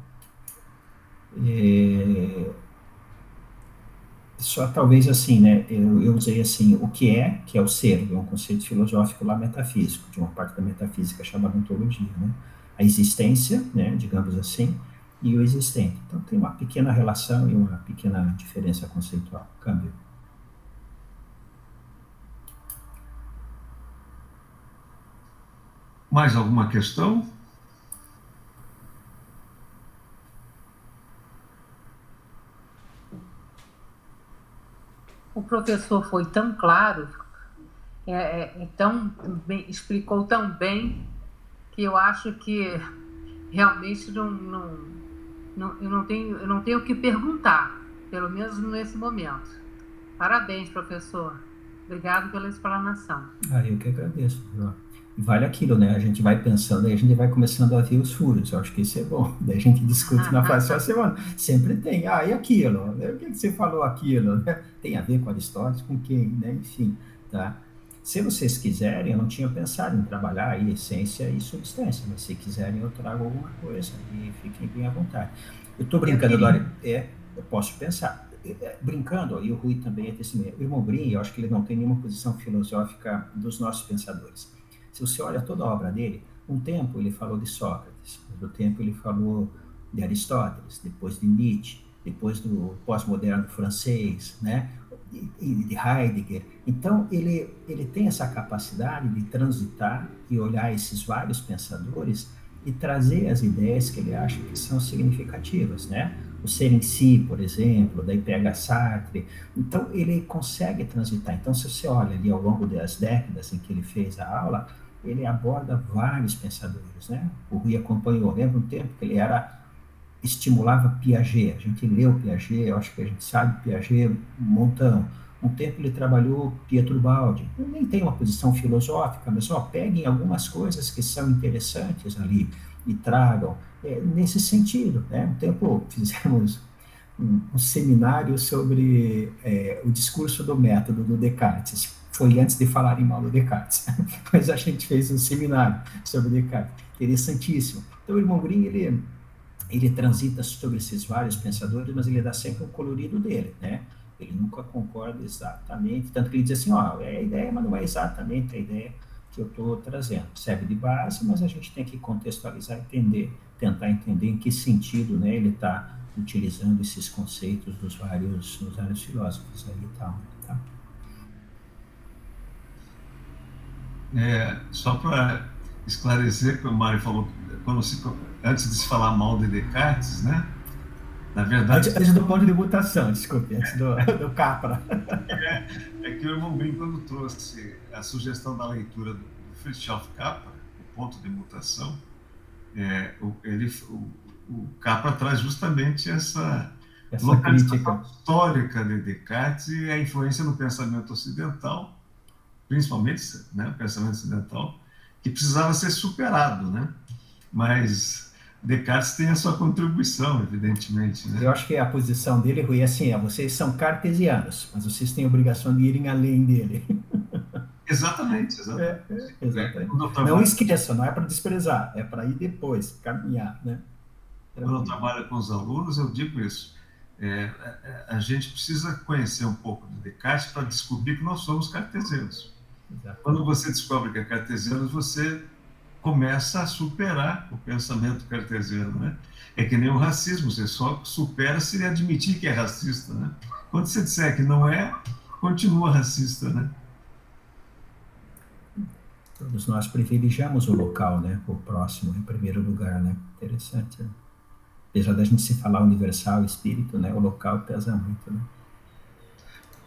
Só talvez assim, né? Eu usei assim, o que é o ser, é um conceito filosófico lá metafísico, de uma parte da metafísica chamada ontologia, né? A existência, né, digamos assim, e o existente. Então tem uma pequena relação e uma pequena diferença conceitual, câmbio. Mais alguma questão? O professor foi tão claro, explicou tão bem, que eu acho que realmente eu não tenho o que perguntar, pelo menos nesse momento. Parabéns, professor. Obrigado pela explanação. Eu que agradeço, João. Vale aquilo, né? A gente vai pensando e a gente vai começando a ver os furos. Eu acho que isso é bom. Daí a gente discute na próxima semana. Sempre tem. E aquilo? Né? O que você falou aquilo? Né? Tem a ver com Aristóteles, com quem? Né? Enfim, tá? Se vocês quiserem, eu não tinha pensado em trabalhar aí essência e substância, mas se quiserem eu trago alguma coisa e fiquem bem à vontade. Eu estou brincando agora, eu posso pensar. Brincando, e o Rui também é testemunha. O irmão Green, eu acho que ele não tem nenhuma posição filosófica dos nossos pensadores. Se você olha toda a obra dele, um tempo ele falou de Sócrates, outro tempo ele falou de Aristóteles, depois de Nietzsche, depois do pós-moderno francês, né? E de Heidegger. Então, ele tem essa capacidade de transitar e olhar esses vários pensadores e trazer as ideias que ele acha que são significativas, né? O ser em si, por exemplo, daí pega Sartre. Então, ele consegue transitar. Então, se você olha ali ao longo das décadas em que ele fez a aula, ele aborda vários pensadores, né? O Rui acompanhou, lembra um tempo que ele estimulava Piaget, a gente leu Piaget, eu acho que a gente sabe Piaget um montão. Um tempo ele trabalhou Pietro Baldi, eu nem tem uma posição filosófica, mas peguem algumas coisas que são interessantes ali e tragam, nesse sentido, né? Um tempo fizemos um seminário sobre o discurso do método do Descartes, foi antes de falarem mal do Descartes, mas a gente fez um seminário sobre Descartes, interessantíssimo. Então o irmão Green, ele transita sobre esses vários pensadores, mas ele dá sempre um colorido dele, né? Ele nunca concorda exatamente, tanto que ele diz assim, é a ideia, mas não é exatamente a ideia que eu estou trazendo. Serve de base, mas a gente tem que contextualizar e tentar entender em que sentido, né, ele está utilizando esses conceitos dos vários filósofos aí e tal. Tá? Só para esclarecer, que o Mário falou, antes de se falar mal de Descartes, né? Na verdade... Antes do ponto de mutação, desculpe, antes do Capra. É que o irmão Grimm, quando trouxe a sugestão da leitura do Fritjof Capra, o ponto de mutação, o Capra traz justamente essa localização histórica de Descartes e a influência no pensamento ocidental, principalmente, né, o pensamento ocidental, que precisava ser superado, né? Mas Descartes tem a sua contribuição, evidentemente, né? Eu acho que a posição dele foi assim, vocês são cartesianos, mas vocês têm a obrigação de irem além dele. Exatamente. Exatamente. Não esqueça, não é para desprezar, é para ir depois, caminhar, né? Quando eu trabalho com os alunos, eu digo isso. A gente precisa conhecer um pouco de Descartes para descobrir que nós somos cartesianos. Exato. Quando você descobre que é cartesiano, você começa a superar o pensamento cartesiano, né? É que nem o racismo, você só supera se admitir que é racista, né? Quando você disser que não é, continua racista, né? Todos nós privilegiamos o local, né? O próximo, em primeiro lugar, né? Interessante, né? Apesar da gente se falar universal, espírito, né? O local pesa muito, né?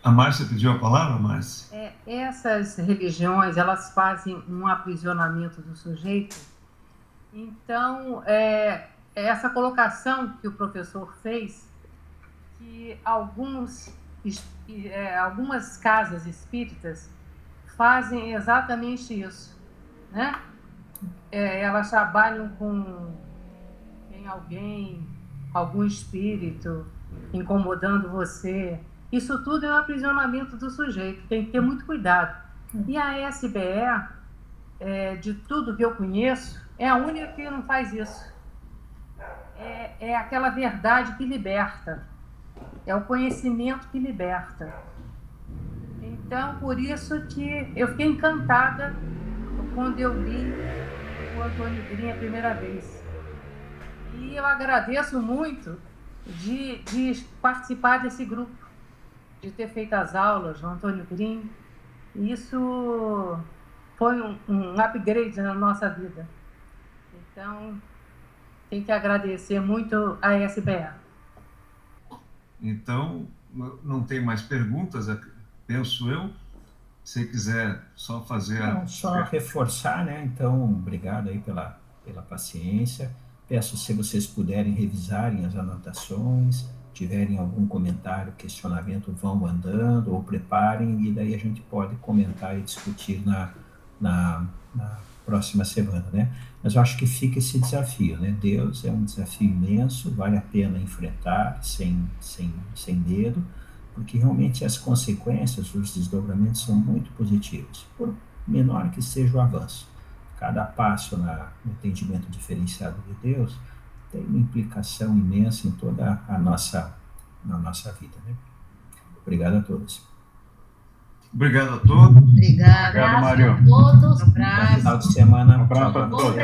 A Márcia pediu a palavra, Márcia? Essas religiões, elas fazem um aprisionamento do sujeito. Então, essa colocação que o professor fez, que algumas casas espíritas fazem exatamente isso, né? Elas trabalham em algum espírito incomodando você. Isso tudo é um aprisionamento do sujeito, tem que ter muito cuidado. E a SBE, de tudo que eu conheço, é a única que não faz isso. É aquela verdade que liberta, é o conhecimento que liberta. Então, por isso que eu fiquei encantada quando eu li o Antônio Grimm a primeira vez. E eu agradeço muito de participar desse grupo, de ter feito as aulas do Antônio Grimm. Isso foi um upgrade na nossa vida. Então, tem que agradecer muito a SBA. Então, não tem mais perguntas, penso eu. Se quiser só fazer só reforçar, né? Então, obrigado aí pela paciência. Peço, se vocês puderem revisarem as anotações, tiverem algum comentário, questionamento, vão mandando ou preparem, e daí a gente pode comentar e discutir na próxima semana, né? Mas eu acho que fica esse desafio, né? Deus é um desafio imenso, vale a pena enfrentar sem medo, porque realmente as consequências, os desdobramentos são muito positivos, por menor que seja o avanço. Cada passo no entendimento diferenciado de Deus tem uma implicação imensa em toda na nossa vida, né? Obrigado a todos. Obrigado a todos. Obrigado, Mário. A todos. Um abraço. Final de semana. Um abraço a todos.